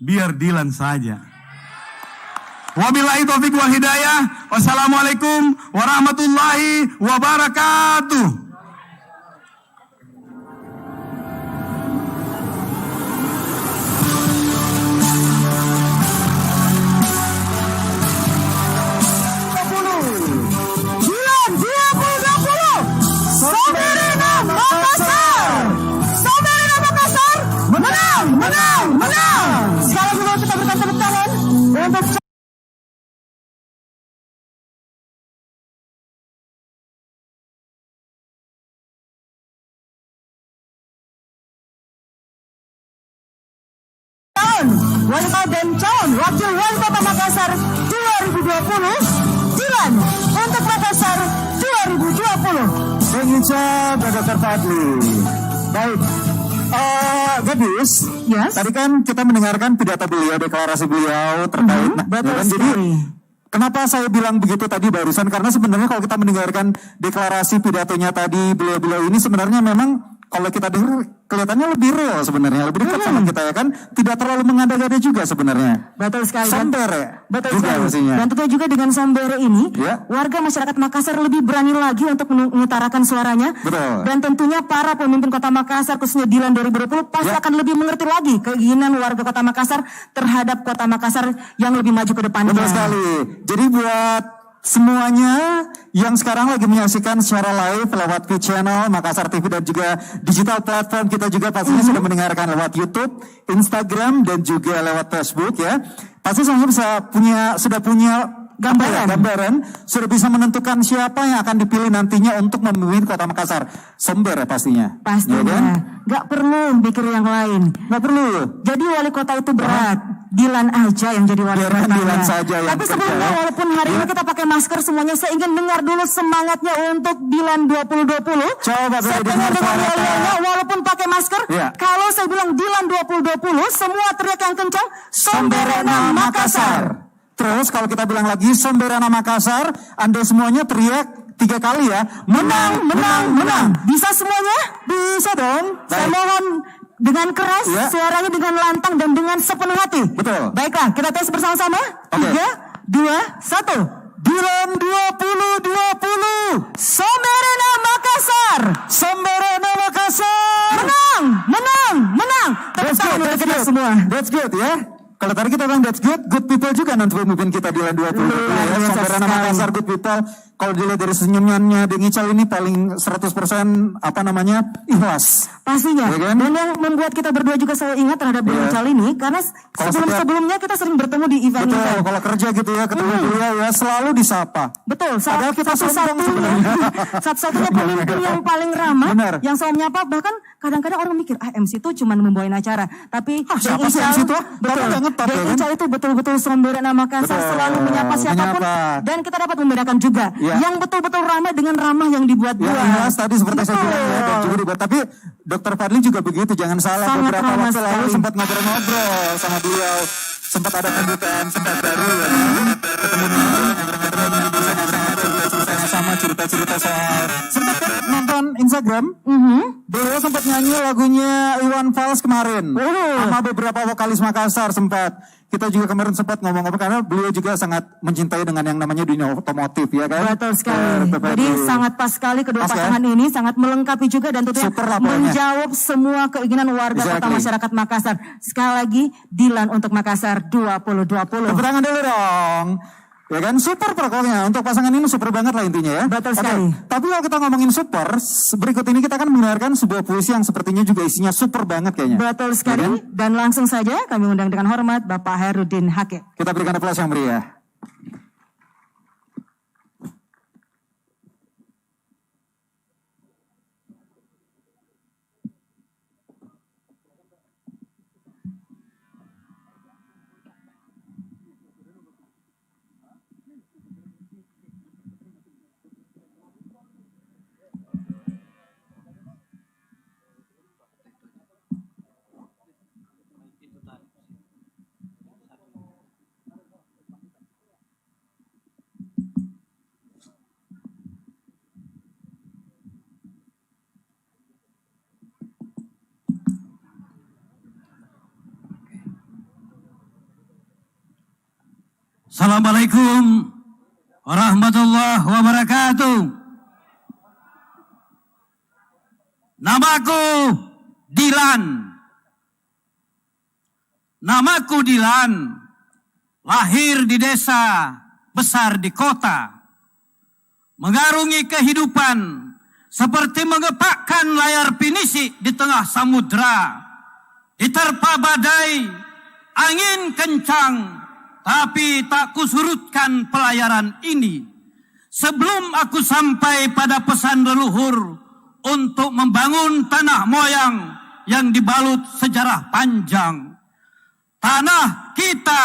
biar Dilan saja. Wabillahi taufik wal hidayah. Wassalamualaikum warahmatullahi wabarakatuh. Menang. Sekali lagi kita berikan tepuk tangan untuk wali kota dan calon wakil wali kota Makassar 2020, Dilan untuk Makassar 2020. Pengucap Dr. Fadli. Baik. Gadis, Yes. tadi kan kita mendengarkan pidato beliau, deklarasi beliau terkait. betul Jadi sekali. kenapa saya bilang begitu tadi barusan? Karena sebenarnya kalau kita mendengarkan deklarasi pidatonya tadi beliau-beliau ini sebenarnya memang kalau kita dengar kelihatannya lebih real sebenarnya, lebih dekat sama kita ya kan, tidak terlalu mengada-ngada juga sebenarnya. Betul sekali. Sombere. Betul juga sekali. mestinya. Dan tentunya juga dengan Sombere ini, Ya. warga masyarakat Makassar lebih berani lagi untuk mengutarakan suaranya. Betul. Dan tentunya para pemimpin kota Makassar, khususnya Dilan 2020, pasti Ya. akan lebih mengerti lagi keinginan warga kota Makassar terhadap kota Makassar yang lebih maju ke depannya. Betul sekali. Jadi buat semuanya yang sekarang lagi menyaksikan secara live lewat Twitch channel Makassar TV dan juga digital platform kita juga pastinya sudah mendengarkan lewat YouTube, Instagram dan juga lewat Facebook ya. Pasti semuanya sudah punya gambaran, sudah bisa menentukan siapa yang akan dipilih nantinya untuk memimpin kota Makassar. Sombere pastinya. Pastinya. Ya kan? Gak perlu mikir yang lain. Nggak perlu. Jadi wali kota itu berat. Dilan aja yang jadi wali Biarkan kota. Dilan saja yang Tapi kerja. sebelumnya walaupun hari ini kita pakai masker semuanya, saya ingin dengar dulu semangatnya untuk Dilan 2020. Coba saya boleh pengen dengar dengar suara. yel-yelnya walaupun pakai masker. Iya. Kalau saya bilang Dilan 2020, semua teriak yang kencang, Somberena Makassar. Terus kalau kita bilang lagi Somberena Makassar, Anda semuanya teriak 3 kali ya. Menang, menang, menang. Bisa semuanya? Bisa dong. Saya Baik. mohon dengan keras, Ya. suaranya dengan lantang dan dengan sepenuh hati. Betul. Baiklah, kita tes bersama-sama. Oke. 3, 2, 1. Dilan 2020. Somberena Makassar. Somberena Makassar. Menang, menang, menang. Tepuk That's tangan good, untuk that's kita good. semua. That's good ya. Kalau tadi kita bilang that's good people juga nanti pemimpin kita Dilan 2020 Luar ya. biasa Somberena sekali. Makassar, good people. Kalau dilihat dari senyumannya Deng Ical ini paling 100% ikhlas. Pastinya. Ya kan? Dan yang membuat kita berdua juga saya ingat terhadap Bung Iya. Ical ini, karena Kalau sebelum-sebelumnya kita sering bertemu di Betul, event-event. kalau kerja gitu ya, ketemu beliau ya selalu disapa. Betul, Padahal kita sombong sebenarnya. satu-satunya pemimpin yang paling ramah, Benar. yang selalu menyapa, bahkan kadang-kadang orang mikir, MC itu cuma membawain acara. Tapi siapa sih MC itu? Bapak nggak ngetop ya kan? Ical itu betul-betul Somberena Makassar, Betul, selalu menyapa siapapun. menyapa. Dan kita dapat membedakan juga, Ya. yang betul-betul ramah dengan ramah yang dibuat-buat. Ya ikhlas tadi seperti saya Betul. bilang ya, dan juga dibuat. Tapi Dr. Fadli juga begitu, jangan salah. Sangat Beberapa ramah waktu lalu sekali. sempat ngobrol-ngobrol sama beliau. Sempat ada pembukaan sempat baru ya. Ketemu sama cerita-cerita soal. Sempat kan nonton Instagram, beliau sempat nyanyi lagunya Iwan Fals kemarin. Sama beberapa vokalis Makassar sempat. Kita juga kemarin sempat ngomong-ngomong karena beliau juga sangat mencintai dengan yang namanya dunia otomotif ya kan. Betul sekali. Jadi sangat pas sekali kedua Pas, pasangan ini, sangat melengkapi juga dan tentunya Super lah pokoknya. menjawab semua keinginan warga kota Exactly. masyarakat Makassar. Sekali lagi, Dilan untuk Makassar 2020. Tepuk tangan dulu dong. Ya kan super pokoknya untuk pasangan ini super banget lah intinya ya. Betul Oke, sekali. tapi kalau kita ngomongin super, berikut ini kita akan mendengarkan sebuah puisi yang sepertinya juga isinya super banget kayaknya. Betul sekali. Ya kan? Dan langsung saja kami undang dengan hormat Bapak Herudin Hakim. Kita berikan aplaus yang meriah. Assalamualaikum warahmatullahi wabarakatuh. Namaku Dilan. Namaku Dilan. Lahir di desa, besar di kota. Mengarungi kehidupan seperti mengepakkan layar pinisi di tengah samudra. Diterpa badai, angin kencang, tapi tak kusurutkan pelayaran ini. Sebelum aku sampai pada pesan leluhur untuk membangun tanah moyang yang dibalut sejarah panjang. Tanah kita,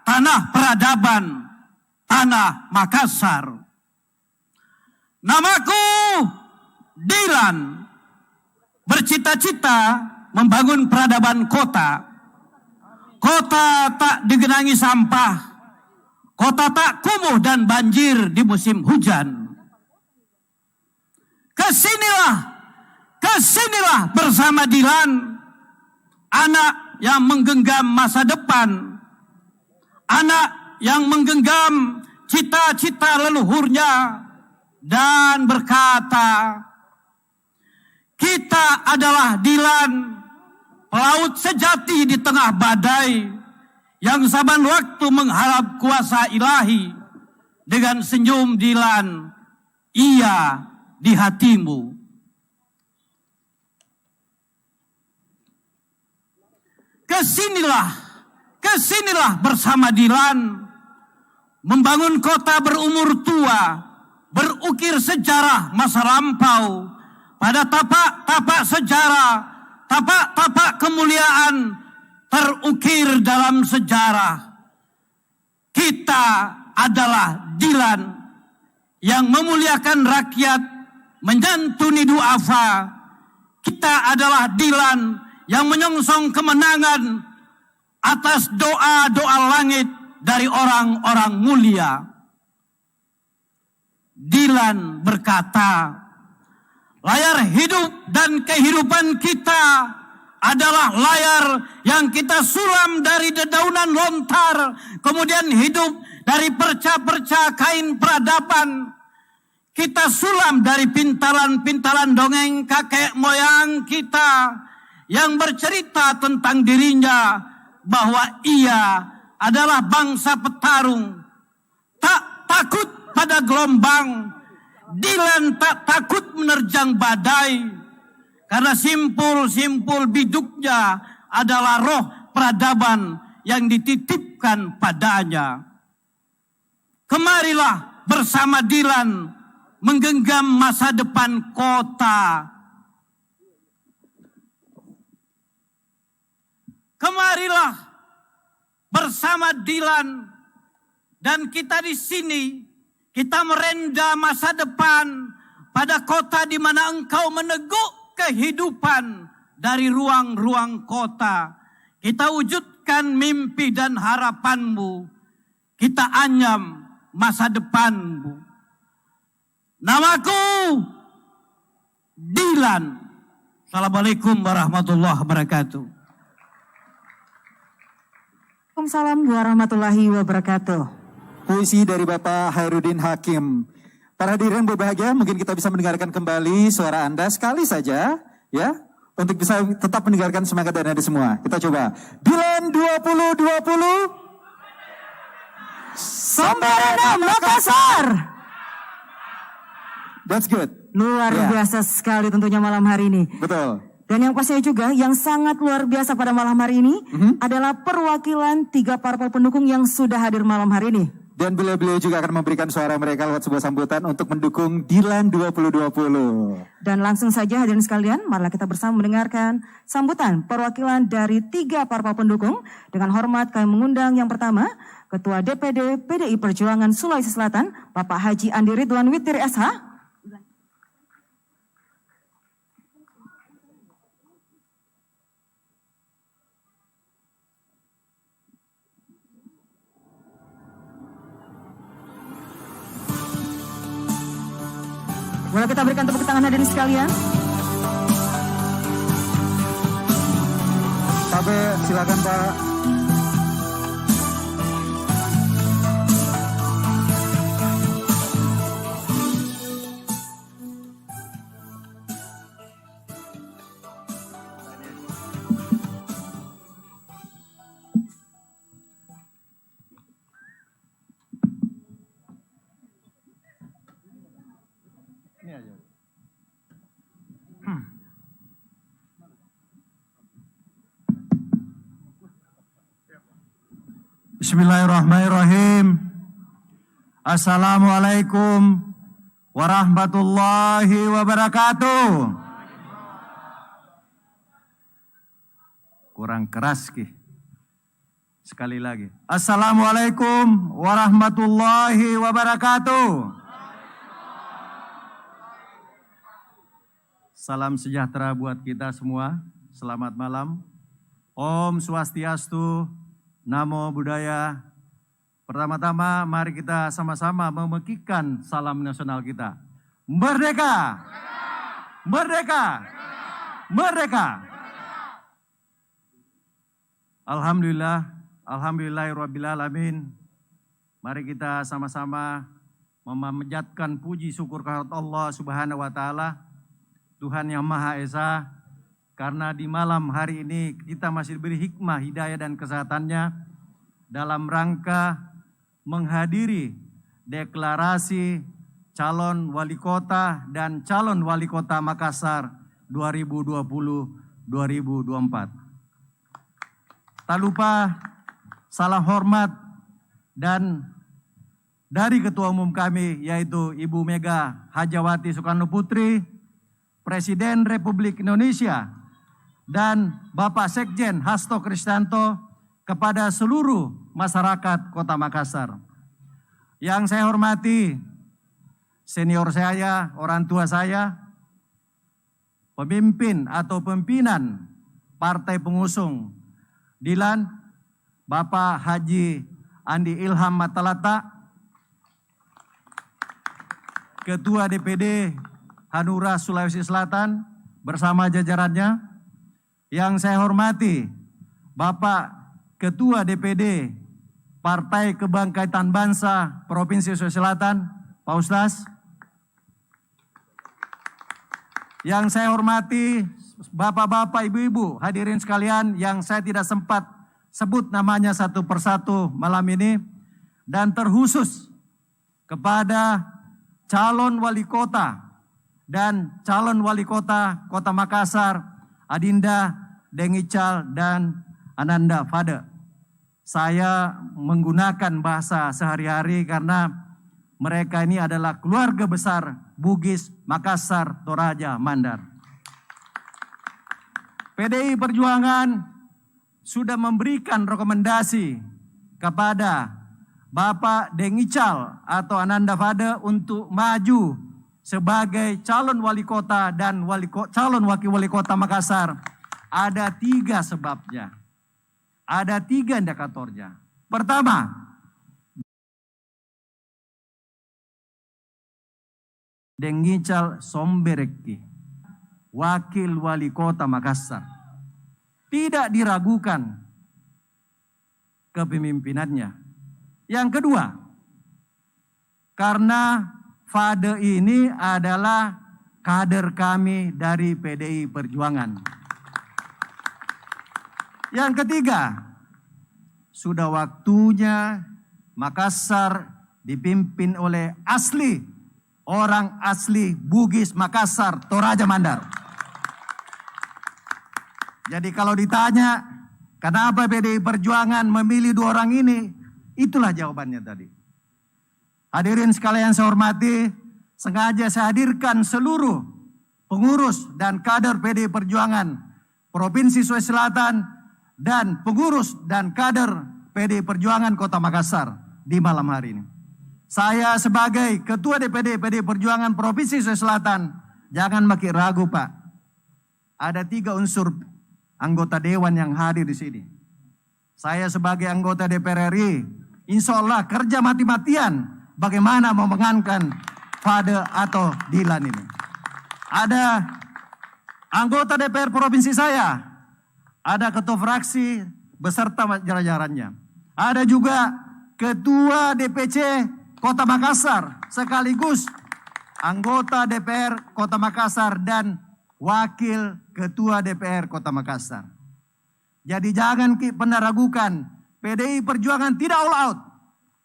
tanah peradaban, tanah Makassar. Namaku Dilan, bercita-cita membangun peradaban kota. Kota tak digenangi sampah, kota tak kumuh dan banjir di musim hujan. Kesinilah bersama Dilan, anak yang menggenggam masa depan, anak yang menggenggam cita-cita leluhurnya, dan berkata, kita adalah Dilan, pelaut sejati di tengah badai, yang saban waktu mengharap kuasa ilahi. Dengan senyum Dilan, ia di hatimu. Kesinilah bersama Dilan, membangun kota berumur tua, berukir sejarah masa lampau, pada tapak-tapak sejarah, tapak-tapak kemuliaan terukir dalam sejarah. Kita adalah Dilan yang memuliakan rakyat, menyantuni duafa. Kita adalah Dilan yang menyongsong kemenangan atas doa-doa langit dari orang-orang mulia. Dilan berkata, layar hidup dan kehidupan kita adalah layar yang kita sulam dari dedaunan lontar, kemudian hidup dari perca-perca kain peradaban. Kita sulam dari pintalan-pintalan dongeng kakek moyang kita yang bercerita tentang dirinya bahwa ia adalah bangsa petarung, tak takut pada gelombang. Dilan tak takut menerjang badai, karena simpul-simpul biduknya adalah roh peradaban yang dititipkan padanya. Kemarilah bersama Dilan menggenggam masa depan kota. Kemarilah bersama Dilan, dan kita di sini, kita merenda masa depan pada kota di mana engkau meneguk kehidupan dari ruang-ruang kota. Kita wujudkan mimpi dan harapanmu. Kita anyam masa depanmu. Namaku Dilan. Assalamualaikum warahmatullahi wabarakatuh. Waalaikumsalam warahmatullahi wabarakatuh. Puisi dari Bapak Hairudin Hakim. Para hadirin berbahagia, mungkin kita bisa mendengarkan kembali suara Anda sekali saja, ya, untuk bisa tetap mendengarkan semangat dan Anda semua. Kita coba. Dilan 2020. Samarinda Makassar. That's good. Luar biasa sekali tentunya malam hari ini. Betul. Dan yang pastinya juga yang sangat luar biasa pada malam hari ini adalah perwakilan 3 parpol pendukung yang sudah hadir malam hari ini. Dan beliau-beliau juga akan memberikan suara mereka lewat sebuah sambutan untuk mendukung Dilan 2020. Dan langsung saja hadirin sekalian, marilah kita bersama mendengarkan sambutan perwakilan dari 3 parpol pendukung. Dengan hormat kami mengundang yang pertama, Ketua DPD PDI Perjuangan Sulawesi Selatan, Bapak Haji Andi Ridwan Witir SH. Boleh kita berikan tepuk tangan hadirin sekalian. Pak, silakan Pak. Bismillahirrahmanirrahim. Assalamualaikum warahmatullahi wabarakatuh. Kurang keras ki. Sekali lagi. Assalamualaikum warahmatullahi wabarakatuh. Salam sejahtera buat kita semua. Selamat malam. Om Swastiastu, Namo Buddhaya. Pertama-tama mari kita sama-sama memekikan salam nasional kita. Merdeka! Merdeka! Merdeka! Alhamdulillah, alhamdulillahirrabbilalamin. Mari kita sama-sama memanjatkan puji syukur kehadirat Allah Subhanahu wa taala, Tuhan yang Maha Esa, karena di malam hari ini kita masih diberi hikmah, hidayah dan kesehatannya dalam rangka menghadiri deklarasi calon wali kota dan calon wali kota Makassar 2020-2024. Tak lupa salam hormat dan dari Ketua Umum kami yaitu Ibu Mega Hajawati Soekarno Putri, Presiden Republik Indonesia, dan Bapak Sekjen Hasto Kristianto kepada seluruh masyarakat Kota Makassar. Yang saya hormati senior saya, orang tua saya, pemimpin atau pimpinan partai pengusung Dilan, Bapak Haji Andi Ilham Matalata, Ketua DPD Hanura Sulawesi Selatan bersama jajarannya. Yang saya hormati Bapak Ketua DPD Partai Kebangkitan Bangsa Provinsi Sulawesi Selatan, Pak Ustaz. Yang saya hormati Bapak-bapak, ibu-ibu, hadirin sekalian yang saya tidak sempat sebut namanya satu persatu malam ini, dan terkhusus kepada calon wali kota dan calon wali kota Kota Makassar, Adinda Deng Ical dan Ananda Fade. Saya menggunakan bahasa sehari-hari karena mereka ini adalah keluarga besar Bugis, Makassar, Toraja, Mandar. PDI Perjuangan sudah memberikan rekomendasi kepada Bapak Deng Ical atau Ananda Fade untuk maju sebagai calon wali kota dan calon wakil wali kota Makassar. Ada 3 sebabnya. Ada 3 indikatornya. Pertama, Deng Ical Sombereki, wakil wali kota Makassar. Tidak diragukan kepemimpinannya. Yang kedua, karena Fade ini adalah kader kami dari PDI Perjuangan. Yang ketiga, sudah waktunya Makassar dipimpin oleh orang asli Bugis, Makassar, Toraja, Mandar. Jadi kalau ditanya kenapa PDI Perjuangan memilih 2 orang ini, itulah jawabannya tadi. Hadirin sekalian saya hormati, sengaja saya hadirkan seluruh pengurus dan kader PDI Perjuangan Provinsi Sulawesi Selatan dan pengurus dan kader PDI Perjuangan Kota Makassar di malam hari ini. Saya sebagai Ketua DPD PDI Perjuangan Provinsi Sulawesi Selatan, jangan makin ragu Pak. Ada 3 unsur anggota dewan yang hadir di sini. Saya sebagai anggota DPR RI, insya Allah kerja mati-matian bagaimana memenangkan Fade atau Dilan ini. Ada anggota DPR Provinsi saya, ada ketua fraksi beserta jajarannya. Ada juga Ketua DPC Kota Makassar sekaligus anggota DPR Kota Makassar dan Wakil Ketua DPR Kota Makassar. Jadi jangan pernah ragukan, PDI Perjuangan tidak all out.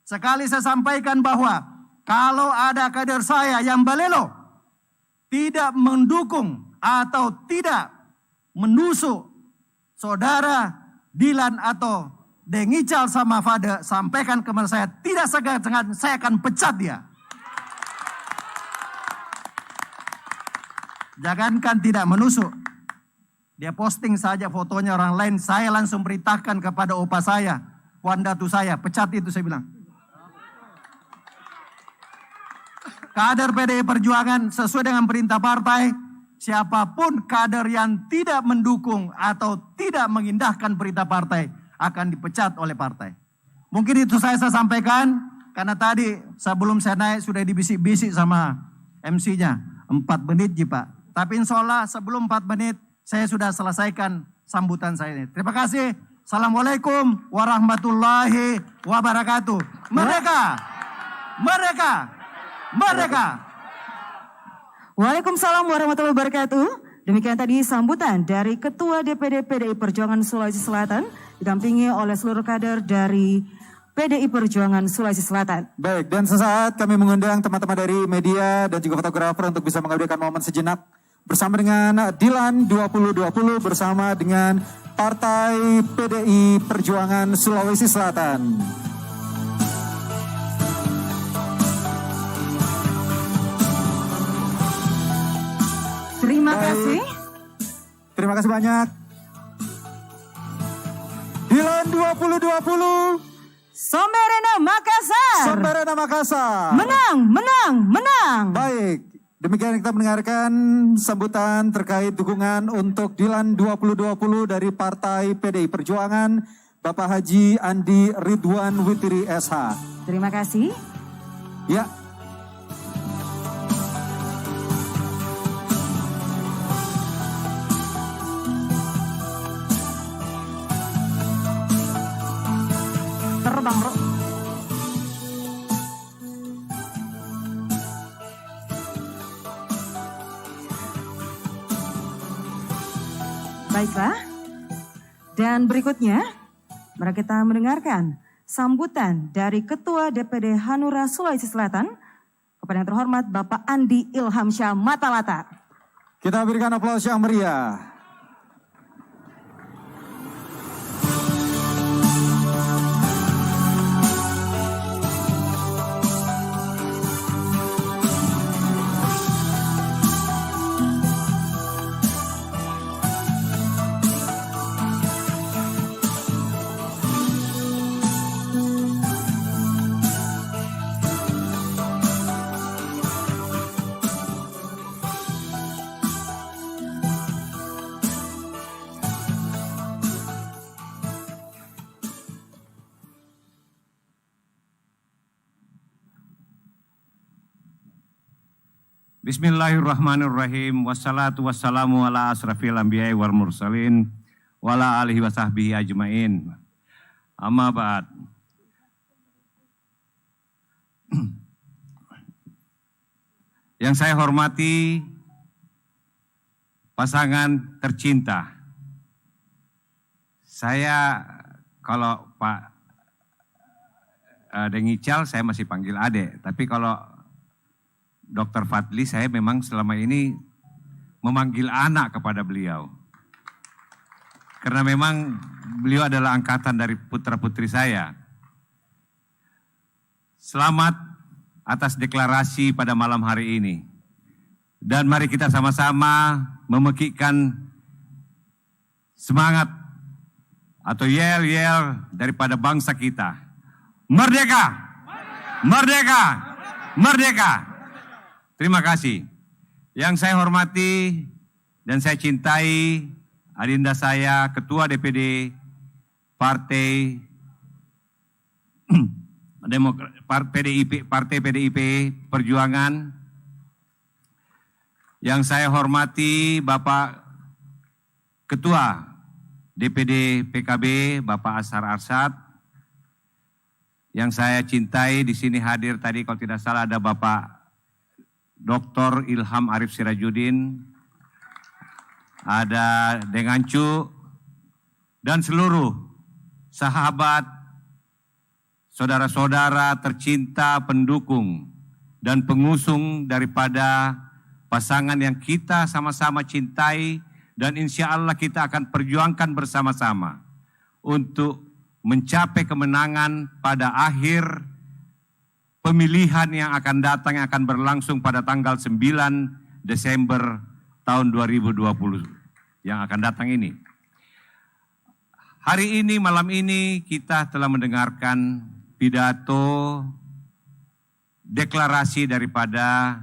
Sekali saya sampaikan bahwa kalau ada kader saya yang balelo, tidak mendukung atau tidak menusuk saudara Dilan atau Deng Ical sama Fade sampaikan kepada saya, tidak segan-segan saya akan pecat dia. Jangankan tidak menusuk, dia posting saja fotonya orang lain, saya langsung beritakan kepada opa saya, wandatu saya, pecat itu saya bilang. Kader PDI Perjuangan sesuai dengan perintah partai, siapapun kader yang tidak mendukung atau tidak mengindahkan perintah partai akan dipecat oleh partai. Mungkin itu saya sampaikan, karena tadi sebelum saya naik sudah dibisik-bisik sama MC-nya, 4 menit Pak. Tapi insya Allah sebelum 4 menit saya sudah selesaikan sambutan saya ini. Terima kasih. Assalamualaikum warahmatullahi wabarakatuh. Merdeka! Merdeka! Merdeka! Waalaikumsalam warahmatullahi wabarakatuh. Demikian tadi sambutan dari Ketua DPD PDI Perjuangan Sulawesi Selatan, didampingi oleh seluruh kader dari PDI Perjuangan Sulawesi Selatan. Baik, dan sesaat kami mengundang teman-teman dari media dan juga fotografer untuk bisa mengabadikan momen sejenak bersama dengan Dilan 2020 bersama dengan Partai PDI Perjuangan Sulawesi Selatan. Terima kasih. Terima kasih banyak. Dilan 2020. Somberena Makassar. Somberena Makassar. Menang, menang, menang. Baik, demikian kita mendengarkan sambutan terkait dukungan untuk Dilan 2020 dari Partai PDI Perjuangan, Bapak Haji Andi Ridwan Witiri SH. Terima kasih. Ya. Terbang, Bro. Baiklah. Dan berikutnya, mari kita mendengarkan sambutan dari Ketua DPD Hanura Sulawesi Selatan kepada yang terhormat Bapak Andi Ilhamsyah Matalata. Kita berikan aplaus yang meriah. Bismillahirrahmanirrahim. Wassalatu wassalamu ala asrafil anbiya'i wal mursalin wa ala alihi wa sahbihi ajmain. Amma ba'd. Yang saya hormati pasangan tercinta. Saya kalau Pak Deng Ical saya masih panggil Ade, tapi kalau Dr. Fadli, saya memang selama ini memanggil anak kepada beliau. Karena memang beliau adalah angkatan dari putra-putri saya. Selamat atas deklarasi pada malam hari ini. Dan mari kita sama-sama memekikkan semangat atau yel-yel daripada bangsa kita. Merdeka! Merdeka! Merdeka! Terima kasih. Yang saya hormati dan saya cintai adinda saya, Ketua DPD Partai PDIP Perjuangan. Yang saya hormati Bapak Ketua DPD PKB, Bapak Ashar Arsyad. Yang saya cintai di sini hadir tadi kalau tidak salah ada Bapak Dr. Ilham Arif Sirajuddin, ada Dengancu, dan seluruh sahabat, saudara-saudara tercinta, pendukung, dan pengusung daripada pasangan yang kita sama-sama cintai, dan insya Allah kita akan perjuangkan bersama-sama untuk mencapai kemenangan pada akhir pemilihan yang akan datang, yang akan berlangsung pada tanggal 9 Desember tahun 2020 yang akan datang ini. Hari ini, malam ini kita telah mendengarkan pidato deklarasi daripada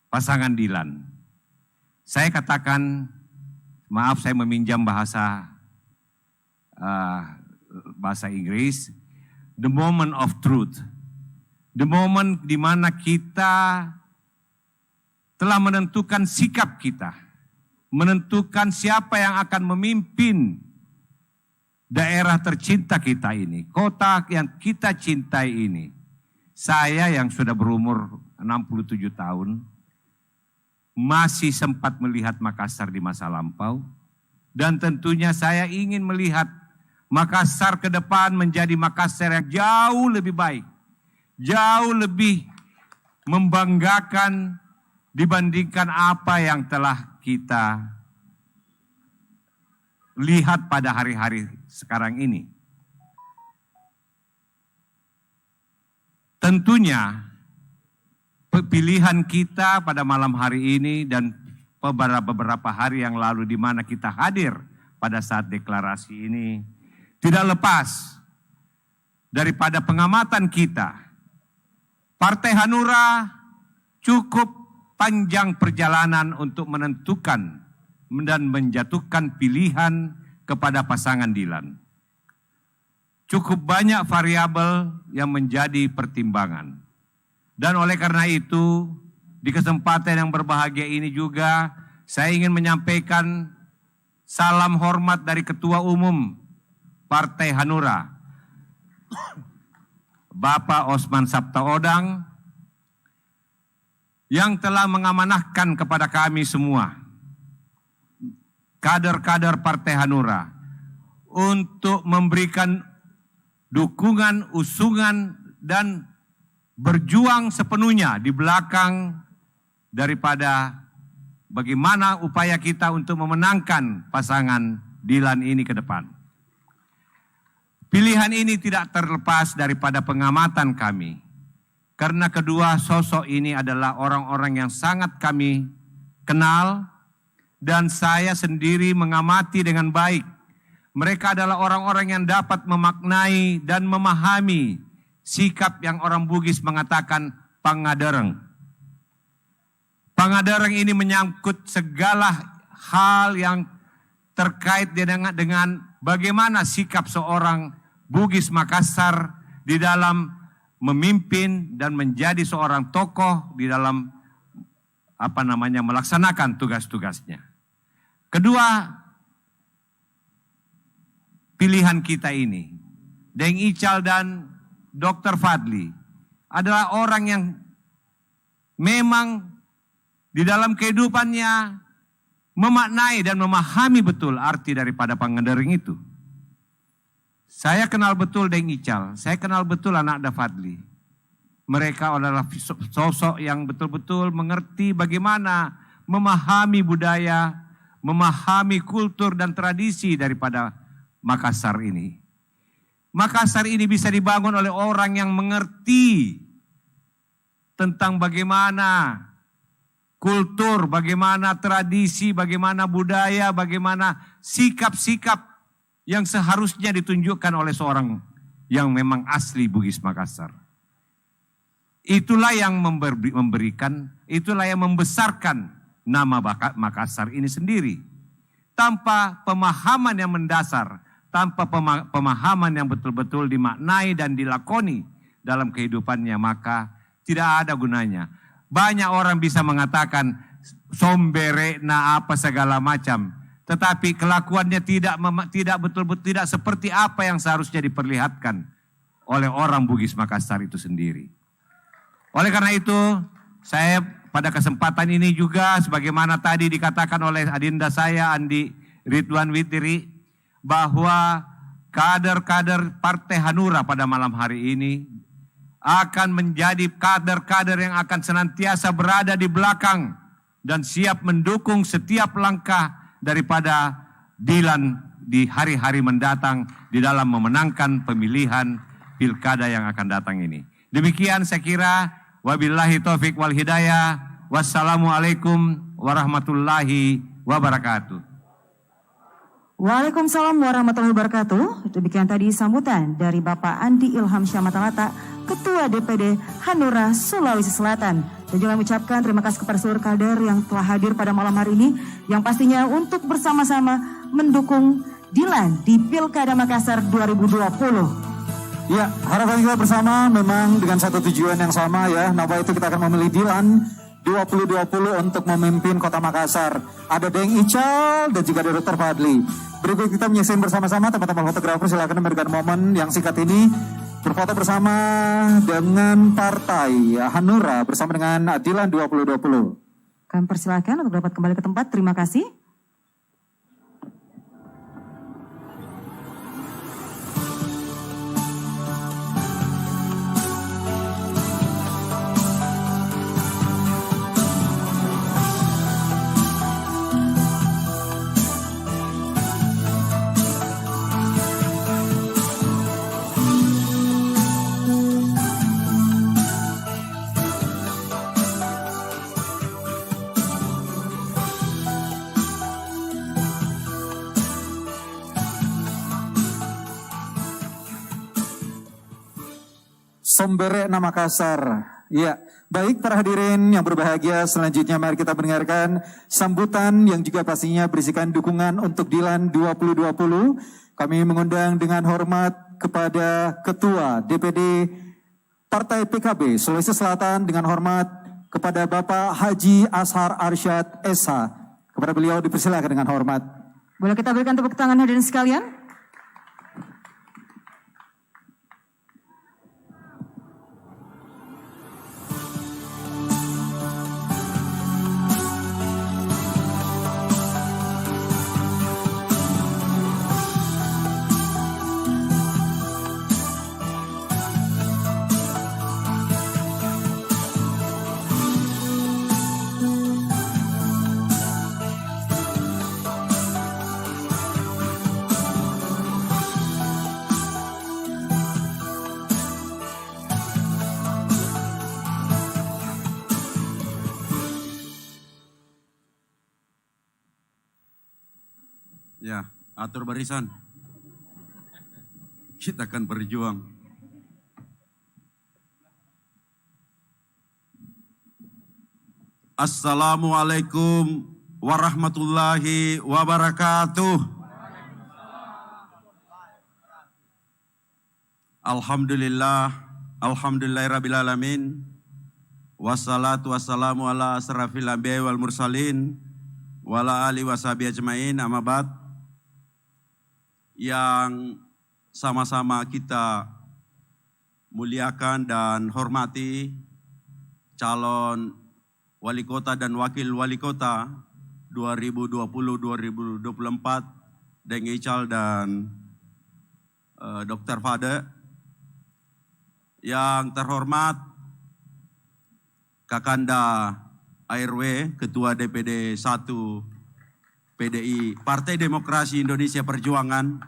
pasangan Dylan. Saya katakan, maaf saya meminjam bahasa Inggris, the moment of truth. The moment di mana kita telah menentukan sikap kita, menentukan siapa yang akan memimpin daerah tercinta kita ini, kota yang kita cintai ini. Saya yang sudah berumur 67 tahun, masih sempat melihat Makassar di masa lampau, dan tentunya saya ingin melihat Makassar ke depan menjadi Makassar yang jauh lebih baik, jauh lebih membanggakan dibandingkan apa yang telah kita lihat pada hari-hari sekarang ini. Tentunya pilihan kita pada malam hari ini dan beberapa hari yang lalu di mana kita hadir pada saat deklarasi ini tidak lepas daripada pengamatan kita. Partai Hanura cukup panjang perjalanan untuk menentukan dan menjatuhkan pilihan kepada pasangan Dylan. Cukup banyak variabel yang menjadi pertimbangan. Dan oleh karena itu, di kesempatan yang berbahagia ini juga, saya ingin menyampaikan salam hormat dari Ketua Umum Partai Hanura, Bapak Osman Sabtaodang, yang telah mengamanahkan kepada kami semua, kader-kader Partai Hanura, untuk memberikan dukungan, usungan, dan berjuang sepenuhnya di belakang daripada bagaimana upaya kita untuk memenangkan pasangan Dylan ini ke depan. Pilihan ini tidak terlepas daripada pengamatan kami, karena kedua sosok ini adalah orang-orang yang sangat kami kenal, dan saya sendiri mengamati dengan baik. Mereka adalah orang-orang yang dapat memaknai dan memahami sikap yang orang Bugis mengatakan pangadereng. Pangadereng ini menyangkut segala hal yang terkait dengan bagaimana sikap seorang Bugis Makassar di dalam memimpin dan menjadi seorang tokoh di dalam melaksanakan tugas-tugasnya. Kedua pilihan kita ini, Deng Ical dan Dr. Fadli, adalah orang yang memang di dalam kehidupannya memaknai dan memahami betul arti daripada pangadereng itu. Saya kenal betul Deng Ical, saya kenal betul anak Da Fadli. Mereka adalah sosok yang betul-betul mengerti bagaimana memahami budaya, memahami kultur dan tradisi daripada Makassar ini. Makassar ini bisa dibangun oleh orang yang mengerti tentang bagaimana kultur, bagaimana tradisi, bagaimana budaya, bagaimana sikap-sikap yang seharusnya ditunjukkan oleh seorang yang memang asli Bugis Makassar. Itulah yang memberikan, itulah yang membesarkan nama Makassar ini sendiri. Tanpa pemahaman yang mendasar, tanpa pemahaman yang betul-betul dimaknai dan dilakoni dalam kehidupannya, maka tidak ada gunanya. Banyak orang bisa mengatakan sombere na apa segala macam, tetapi kelakuannya tidak betul-betul tidak seperti apa yang seharusnya diperlihatkan oleh orang Bugis Makassar itu sendiri. Oleh karena itu, saya pada kesempatan ini juga sebagaimana tadi dikatakan oleh adinda saya Andi Ridwan Witiri, bahwa kader-kader Partai Hanura pada malam hari ini akan menjadi kader-kader yang akan senantiasa berada di belakang dan siap mendukung setiap langkah daripada Dylan di hari-hari mendatang di dalam memenangkan pemilihan pilkada yang akan datang ini. Demikian saya kira, wabillahi taufik wal hidayah. Wassalamualaikum warahmatullahi wabarakatuh. Waalaikumsalam warahmatullahi wabarakatuh. Demikian tadi sambutan dari Bapak Andi Ilham Syah-Matalata, Ketua DPD Hanura Sulawesi Selatan. Dan juga mengucapkan terima kasih kepada seluruh kader yang telah hadir pada malam hari ini, yang pastinya untuk bersama-sama mendukung Dilan di Pilkada Makassar 2020. Ya, harapan kita bersama memang dengan satu tujuan yang sama ya. Napa itu kita akan memilih Dilan 2020 untuk memimpin Kota Makassar. Ada Deng Ical dan juga ada Dr. Fadli. Berikut kita menyaksikan bersama-sama, teman-teman fotografer silakan memberikan momen yang singkat ini berfoto bersama dengan Partai Hanura bersama dengan Dilan 2020. Kami persilakan untuk dapat kembali ke tempat. Terima kasih. Sombere Makassar. Ya, baik para hadirin yang berbahagia, selanjutnya mari kita mendengarkan sambutan yang juga pastinya berisikan dukungan untuk Dilan 2020. Kami mengundang dengan hormat kepada Ketua DPD Partai PKB Sulawesi Selatan, dengan hormat kepada Bapak Haji Ashar Arsyad SH. Kepada beliau dipersilakan dengan hormat. Boleh kita berikan tepuk tangan hadirin sekalian? Ya, atur barisan. Kita akan berjuang. Assalamualaikum warahmatullahi wabarakatuh. Alhamdulillah, alhamdulillahirrabbilalamin. Wassalatu wassalamu ala asrafil anbiya'i wal mursalin wala ali washabi ajmain, amma ba'd. Yang sama-sama kita muliakan dan hormati calon wali kota dan wakil wali kota 2020-2024 Deng Ical dan Dr. Fade. Yang terhormat Kakanda ARW, Ketua DPD 1 PDI Partai Demokrasi Indonesia Perjuangan.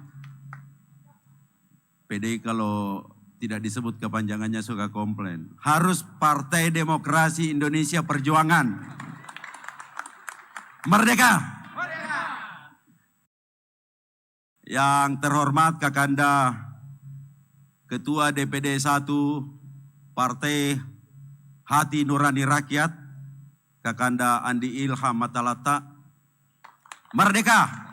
PDI kalau tidak disebut kepanjangannya suka komplain. Harus Partai Demokrasi Indonesia Perjuangan. Merdeka! Merdeka! Yang terhormat Kakanda Ketua DPD 1 Partai Hati Nurani Rakyat, Kakanda Andi Ilham Matalata. Merdeka!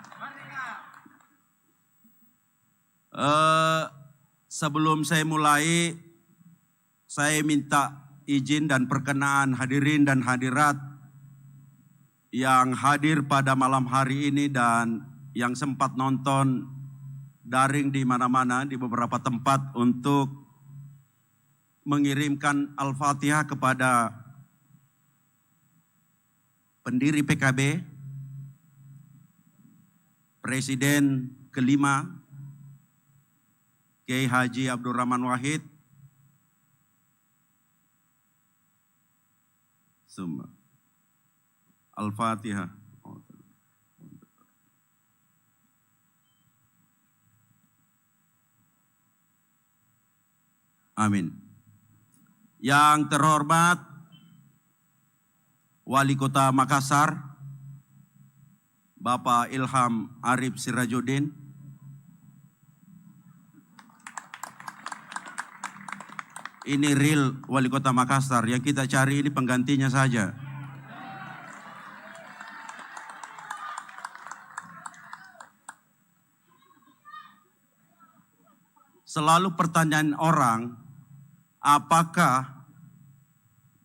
Sebelum saya mulai, saya minta izin dan perkenaan hadirin dan hadirat yang hadir pada malam hari ini dan yang sempat nonton daring di mana-mana di beberapa tempat untuk mengirimkan Al-Fatihah kepada pendiri PKB, Presiden kelima, Kiai Haji Abdurrahman Wahid. Summa. Al-Fatihah. Amin. Yang terhormat Wali Kota Makassar, Bapak Ilham Arif Sirajuddin. Ini real Wali Kota Makassar, yang kita cari ini penggantinya saja. Selalu pertanyaan orang,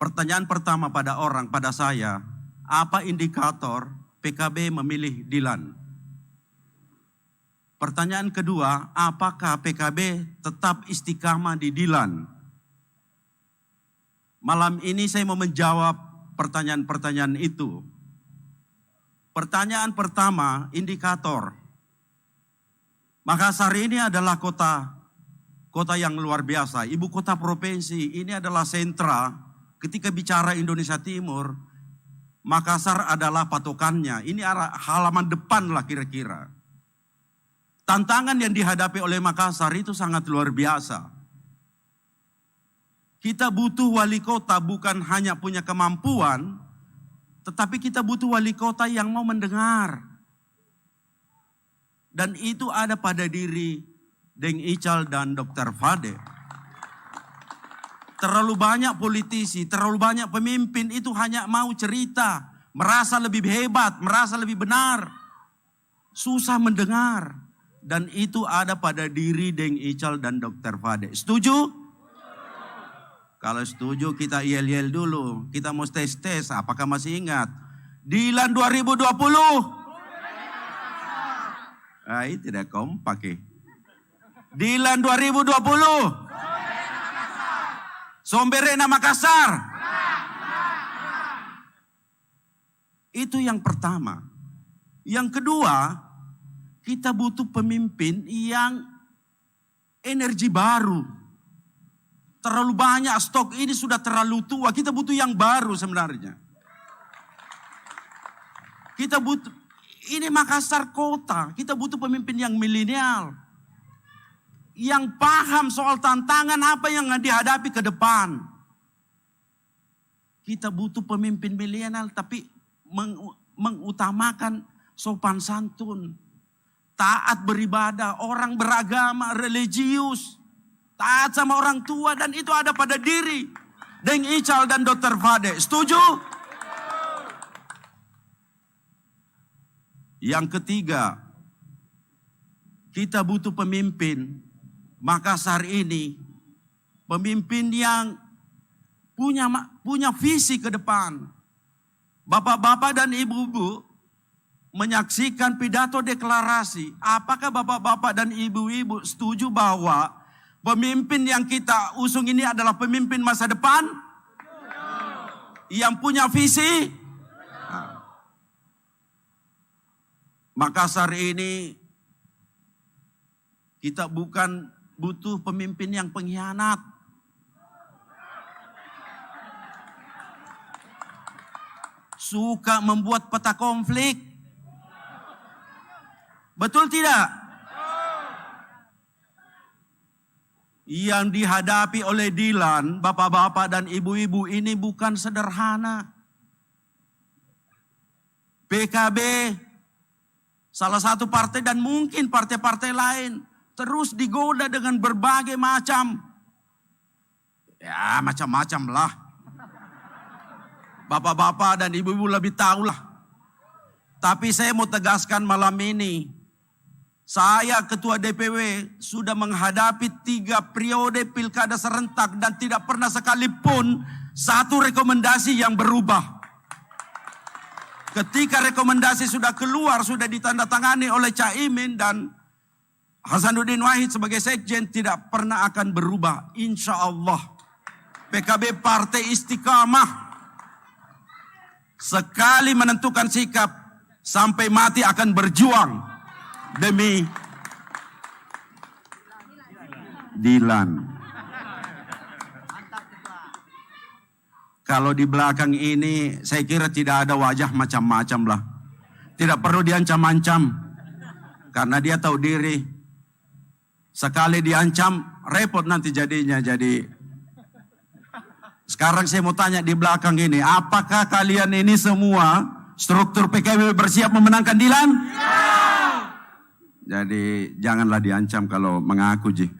pertanyaan pertama pada orang, pada saya, apa indikator PKB memilih Dilan? Pertanyaan kedua, apakah PKB tetap istiqamah di Dilan? Malam ini saya mau menjawab pertanyaan-pertanyaan itu. Pertanyaan pertama, indikator. Makassar ini adalah kota yang luar biasa, ibu kota provinsi. Ini adalah sentra. Ketika bicara Indonesia Timur, Makassar adalah patokannya. Ini halaman depan lah kira-kira. Tantangan yang dihadapi oleh Makassar itu sangat luar biasa. Kita butuh wali kota bukan hanya punya kemampuan, tetapi kita butuh wali kota yang mau mendengar. Dan itu ada pada diri Deng Ical dan Dr. Fadel. Terlalu banyak politisi, terlalu banyak pemimpin itu hanya mau cerita, merasa lebih hebat, merasa lebih benar. Susah mendengar. Dan itu ada pada diri Deng Ical dan Dr. Fadel. Setuju? Kalau setuju kita yel-yel dulu. Kita mau tes-tes, apakah masih ingat? Dilan 2020. Ini tidak kompak ya. Dilan 2020. Somberena Makassar. Itu yang pertama. Yang kedua, kita butuh pemimpin yang energi baru. Terlalu banyak stok ini sudah terlalu tua. Kita butuh yang baru sebenarnya. Kita butuh, ini Makassar kota. Kita butuh pemimpin yang milenial. Yang paham soal tantangan apa yang dihadapi ke depan. Kita butuh pemimpin milenial tapi mengutamakan sopan santun. Taat beribadah, orang beragama, religius. Taat sama orang tua, dan itu ada pada diri Deng Ical dan Dr. Fadel. Setuju? Yang ketiga, kita butuh pemimpin Makassar ini, pemimpin yang punya visi ke depan. Bapak-bapak dan ibu-ibu menyaksikan pidato deklarasi. Apakah bapak-bapak dan ibu-ibu setuju bahwa pemimpin yang kita usung ini adalah pemimpin masa depan? Yang punya visi? Makassar ini kita bukan butuh pemimpin yang pengkhianat. Suka membuat peta konflik. Betul tidak? Yang dihadapi oleh Dilan, bapak-bapak dan ibu-ibu ini bukan sederhana. PKB, salah satu partai dan mungkin partai-partai lain, terus digoda dengan berbagai macam. Ya macam-macam lah. Bapak-bapak dan ibu-ibu lebih tahu lah. Tapi saya mau tegaskan malam ini. Saya ketua DPW sudah menghadapi 3 periode pilkada serentak dan tidak pernah sekalipun satu rekomendasi yang berubah. Ketika rekomendasi sudah keluar, sudah ditandatangani oleh Caimin dan Hasanuddin Wahid sebagai sekjen, tidak pernah akan berubah. Insya Allah PKB partai istiqamah. Sekali menentukan sikap, sampai mati akan berjuang demi Dilan. Kalau di belakang ini saya kira tidak ada wajah macam-macam lah. Tidak perlu diancam-ancam. Karena dia tahu diri. Sekali diancam repot nanti jadinya. Jadi sekarang saya mau tanya di belakang ini, apakah kalian ini semua struktur PKB bersiap memenangkan Dilan? Jadi janganlah diancam kalau mengaku ji.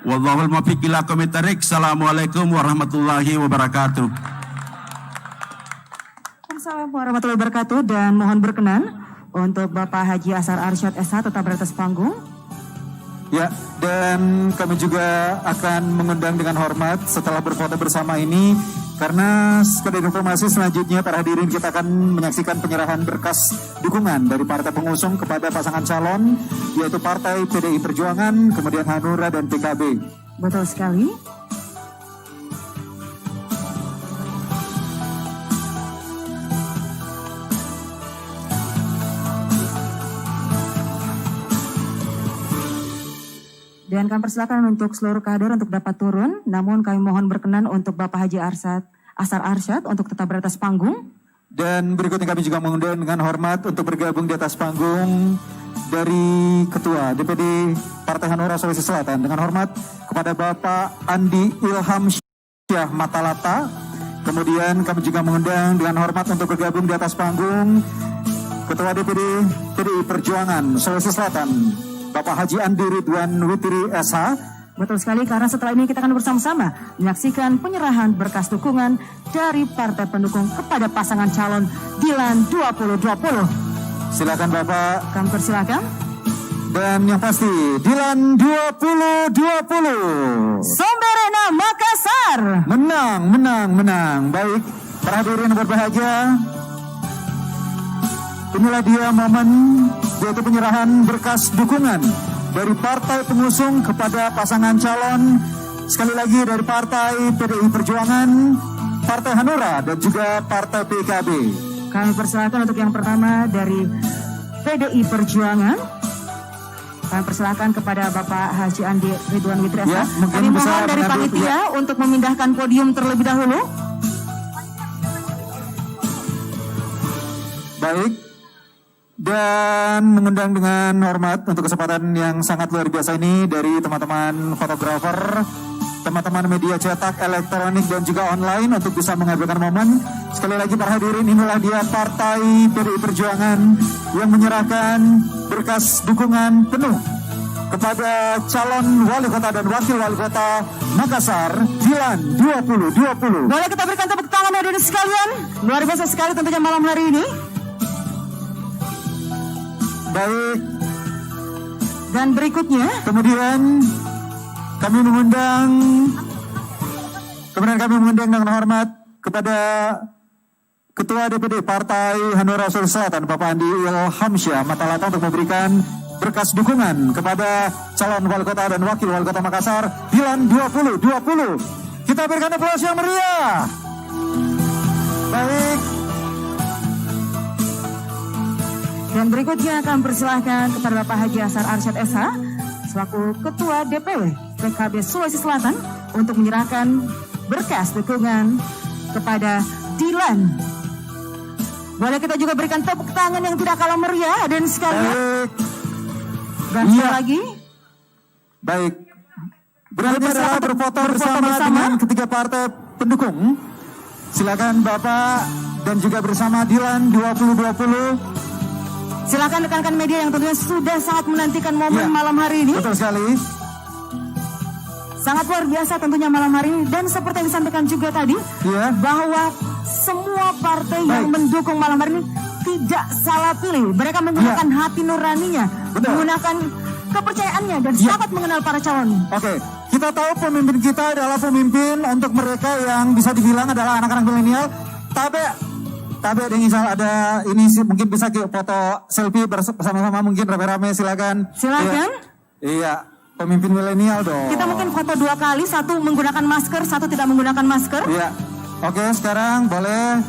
Wallahul muwaffiq ila aqwamit thariq. Assalamualaikum warahmatullahi wabarakatuh. Assalamualaikum warahmatullahi wabarakatuh, dan mohon berkenan untuk Bapak Haji Asar Arsyad SH tetap berada atas panggung. Ya, dan kami juga akan mengundang dengan hormat setelah berfoto bersama ini, karena sekedar informasi selanjutnya para hadirin kita akan menyaksikan penyerahan berkas dukungan dari partai pengusung kepada pasangan calon, yaitu Partai PDI Perjuangan, kemudian Hanura dan PKB. Betul sekali. Dan kami persilakan untuk seluruh kader untuk dapat turun. Namun kami mohon berkenan untuk Bapak Haji Asar Arsyad untuk tetap beratas panggung. Dan berikutnya kami juga mengundang dengan hormat untuk bergabung di atas panggung dari Ketua DPD Partai Hanura Sulawesi Selatan. Dengan hormat kepada Bapak Andi Ilham Syah Matalata. Kemudian kami juga mengundang dengan hormat untuk bergabung di atas panggung Ketua DPD PDI Perjuangan Sulawesi Selatan, Bapak Haji Andi Ridwan Witri SH. Betul sekali, karena setelah ini kita akan bersama-sama menyaksikan penyerahan berkas dukungan dari partai pendukung kepada pasangan calon Dilan 2020. Silakan Bapak. Kami persilakan. Dan yang pasti Dilan 2020. Somberena Makassar. Menang. Baik, para hadirin yang berbahagia. Inilah dia momen, yaitu penyerahan berkas dukungan dari partai pengusung kepada pasangan calon, sekali lagi dari Partai PDI Perjuangan, Partai Hanura, dan juga Partai PKB. Kami persilakan untuk yang pertama dari PDI Perjuangan. Kami persilakan kepada Bapak Haji Andi Ridwan Witri SH. Ya, kami mohon dari panitia untuk memindahkan podium terlebih dahulu. Baik. Dan mengundang dengan hormat untuk kesempatan yang sangat luar biasa ini dari teman-teman fotografer, teman-teman media cetak, elektronik, dan juga online untuk bisa mengambilkan momen. Sekali lagi para hadirin, inilah dia Partai PDI Perjuangan yang menyerahkan berkas dukungan penuh kepada calon wali kota dan wakil wali kota Makassar, Dilan 2020. Boleh kita berikan tepuk tangan hadirin sekalian? Luar biasa sekali tentunya malam hari ini. Baik. Dan berikutnya, kemudian kami mengundang dengan hormat kepada Ketua DPD Partai Hanura Sulawesi Selatan, Bapak Andi Ilham Syah Matalata, untuk memberikan berkas dukungan kepada calon wali kota dan wakil wali kota Makassar, Dilan 2020. Kita berikan aplaus yang meriah. Baik. dan berikutnya akan persilahkan kepada Bapak Haji Asar Arsyad SH selaku Ketua DPW PKB Sulawesi Selatan untuk menyerahkan berkas dukungan kepada Dilan. Boleh kita juga berikan tepuk tangan yang tidak kalah meriah dan sekalian. Dan sekali lagi. Baik. Berikutnya adalah berfoto bersama dengan ketiga partai pendukung. Silakan Bapak dan juga bersama Dilan 2020. Silakan rekan-rekan media yang tentunya sudah sangat menantikan momen malam hari ini. Betul sekali. Sangat luar biasa tentunya malam hari ini. Dan seperti yang disampaikan juga tadi, bahwa semua partai yang mendukung malam hari ini tidak salah pilih. Mereka menggunakan hati nuraninya, menggunakan kepercayaannya dan sangat mengenal para calon. Oke, kita tahu pemimpin kita adalah pemimpin untuk mereka yang bisa dibilang adalah anak-anak milenial. Tabe misal ada ini sih, mungkin bisa foto selfie bersama-sama mungkin rame-rame, silakan. Iya, pemimpin milenial dong. Kita mungkin foto 2 kali, satu menggunakan masker, satu tidak menggunakan masker. Iya. Oke, sekarang boleh.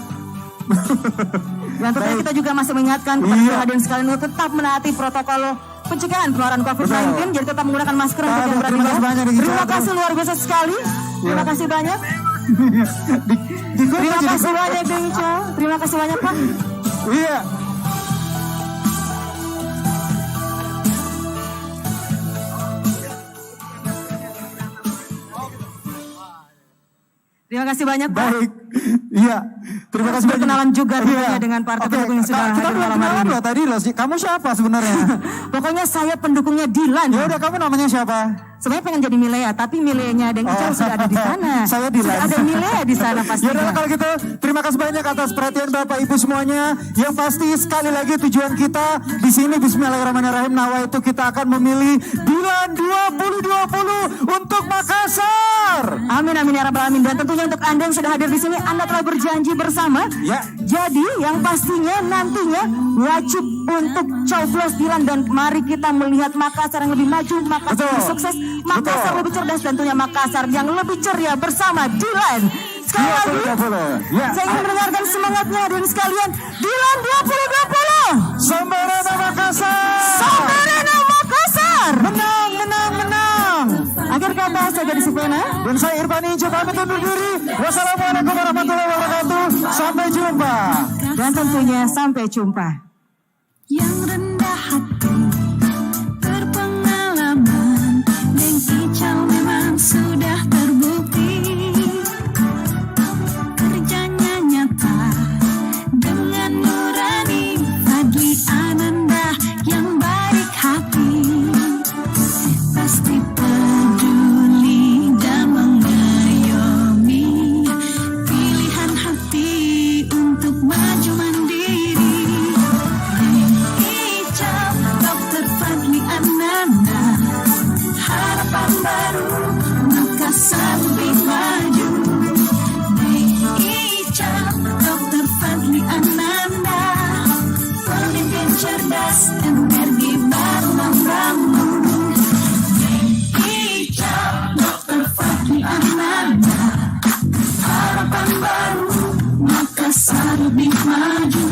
Yang tentunya kita juga masih mengingatkan kepada hadirin sekalian untuk tetap menaati protokol pencegahan penularan COVID-19, jadi tetap menggunakan masker untuk yang berada di bawah. Terima kasih luar biasa sekali. Terima kasih banyak. Terima kasih banyak Bang Ica. Terima kasih banyak Pak. Iya. Terima kasih banyak Pak. Baik, iya. Terima kasih banyak. Berkenalan juga tentunya dengan partai pendukung yang sudah kita hadir malam hari ini. loh tadi loh. Kamu siapa sebenarnya? Pokoknya saya pendukungnya Dilan. Ya udah, kamu namanya siapa? Sebenarnya pengen jadi Milea, tapi Milea dan Ical sudah ada di sana. Saya Dilan. Sudah ada Milea di sana pasti. Ya udah, kalau gitu terima kasih banyak atas perhatian Bapak Ibu semuanya. Yang pasti sekali lagi tujuan kita di sini Bismillahirrahmanirrahim nawaitu kita akan memilih Dilan 2020 untuk Makassar. Amin amin ya rabbal alamin. Dan tentunya untuk Anda yang sudah hadir di sini, Anda telah berjanji bersama. Ya. Jadi yang pastinya nantinya wajib untuk coblos Dilan, dan mari kita melihat Makassar yang lebih maju, Makassar yang sukses, Makassar lebih cerdas, dan tentunya Makassar yang lebih ceria bersama Dilan. Sekali lagi, saya ingin mendengarkan semangatnya hadirin sekalian. Dilan 2020. Sambarana Makassar. Sambarana Makassar. Menang, menang, menang. Akhir kata saya Gadis Sivena. Dan saya Irfan Injo pamit undur diri. Wassalamualaikum warahmatullahi wabarakatuh. Sampai jumpa. Dan tentunya sampai jumpa. Yang rendah hati, berpengalaman, dan Ical memang sudah terbukti. Kerjanya nyata, dengan nurani, Fadli Ananda yang baik hati. Pasti peduli dan mengayomi pilihan hati untuk maju mandiri. Ical, Dr. Fadli Ananda, harapan baru, Makassar lebih maju. Ical, Dr. Fadli Ananda, pemimpin cerdas, energi baru membangun. Ical, Dr. Fadli Ananda, harapan baru, Makassar lebih maju.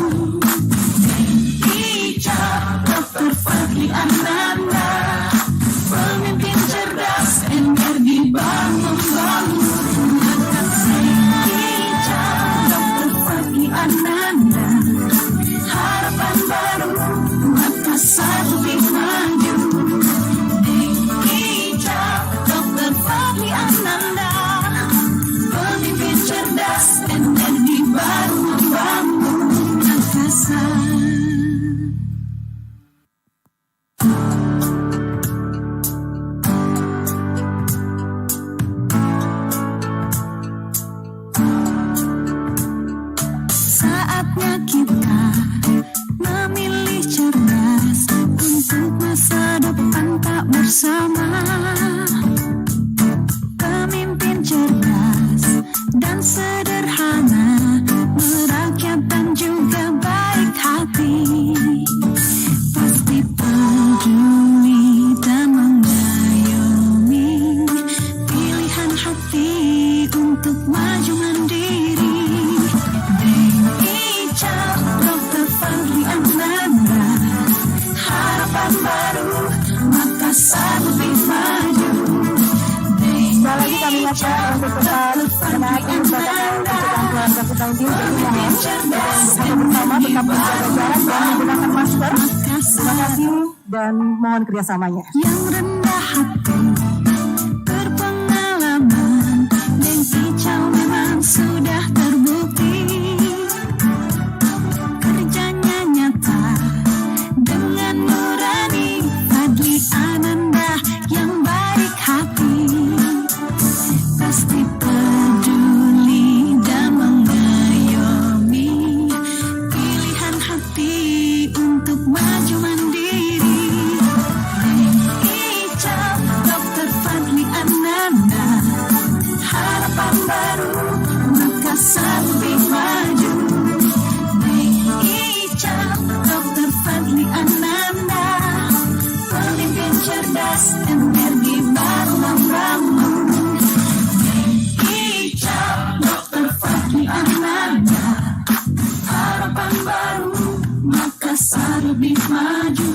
Ical, Dr. Fadli Ananda, pemimpin cerdas, energi baru membangun. Ical, Dr. Fadli Ananda, harapan baru, Makassar lebih maju. Ical, Dr. Fadli Ananda, pemimpin cerdas, energi baru membangun Makassar. Saatnya kita memilih cerdas untuk masa depan tak bersama. Pemimpin cerdas dan sederhana, merakyat dan juga baik hati. Pasti peduli dan mengayomi pilihan hati untuk maju mandiri. Ical, Dr. Fadli Ananda, harapan baru, Makassar lebih maju. Sekali lagi kami ingatkan untuk tetap menaati protokol pencegahan COVID-19. Jadi mohon bersama tetap menjaga jarak dan menggunakan masker. Terima kasih dan mohon kerjasamanya. Yang rendah hati, berpengalaman, dan Ical memang sudah terbukti. Kerjanya nyata, dengan nurani, Fadli Ananda yang baik hati. Pasti peduli dan mengayomi pilihan hati untuk maju mandiri. Ical, Dr. Fadli Ananda, harapan baru, Makassar lebih maju. Ical, Dr. Fadli Ananda, pemimpin cerdas, energi baru membangun. Ical, Dr. Fadli Ananda, harapan baru, Makassar lebih maju.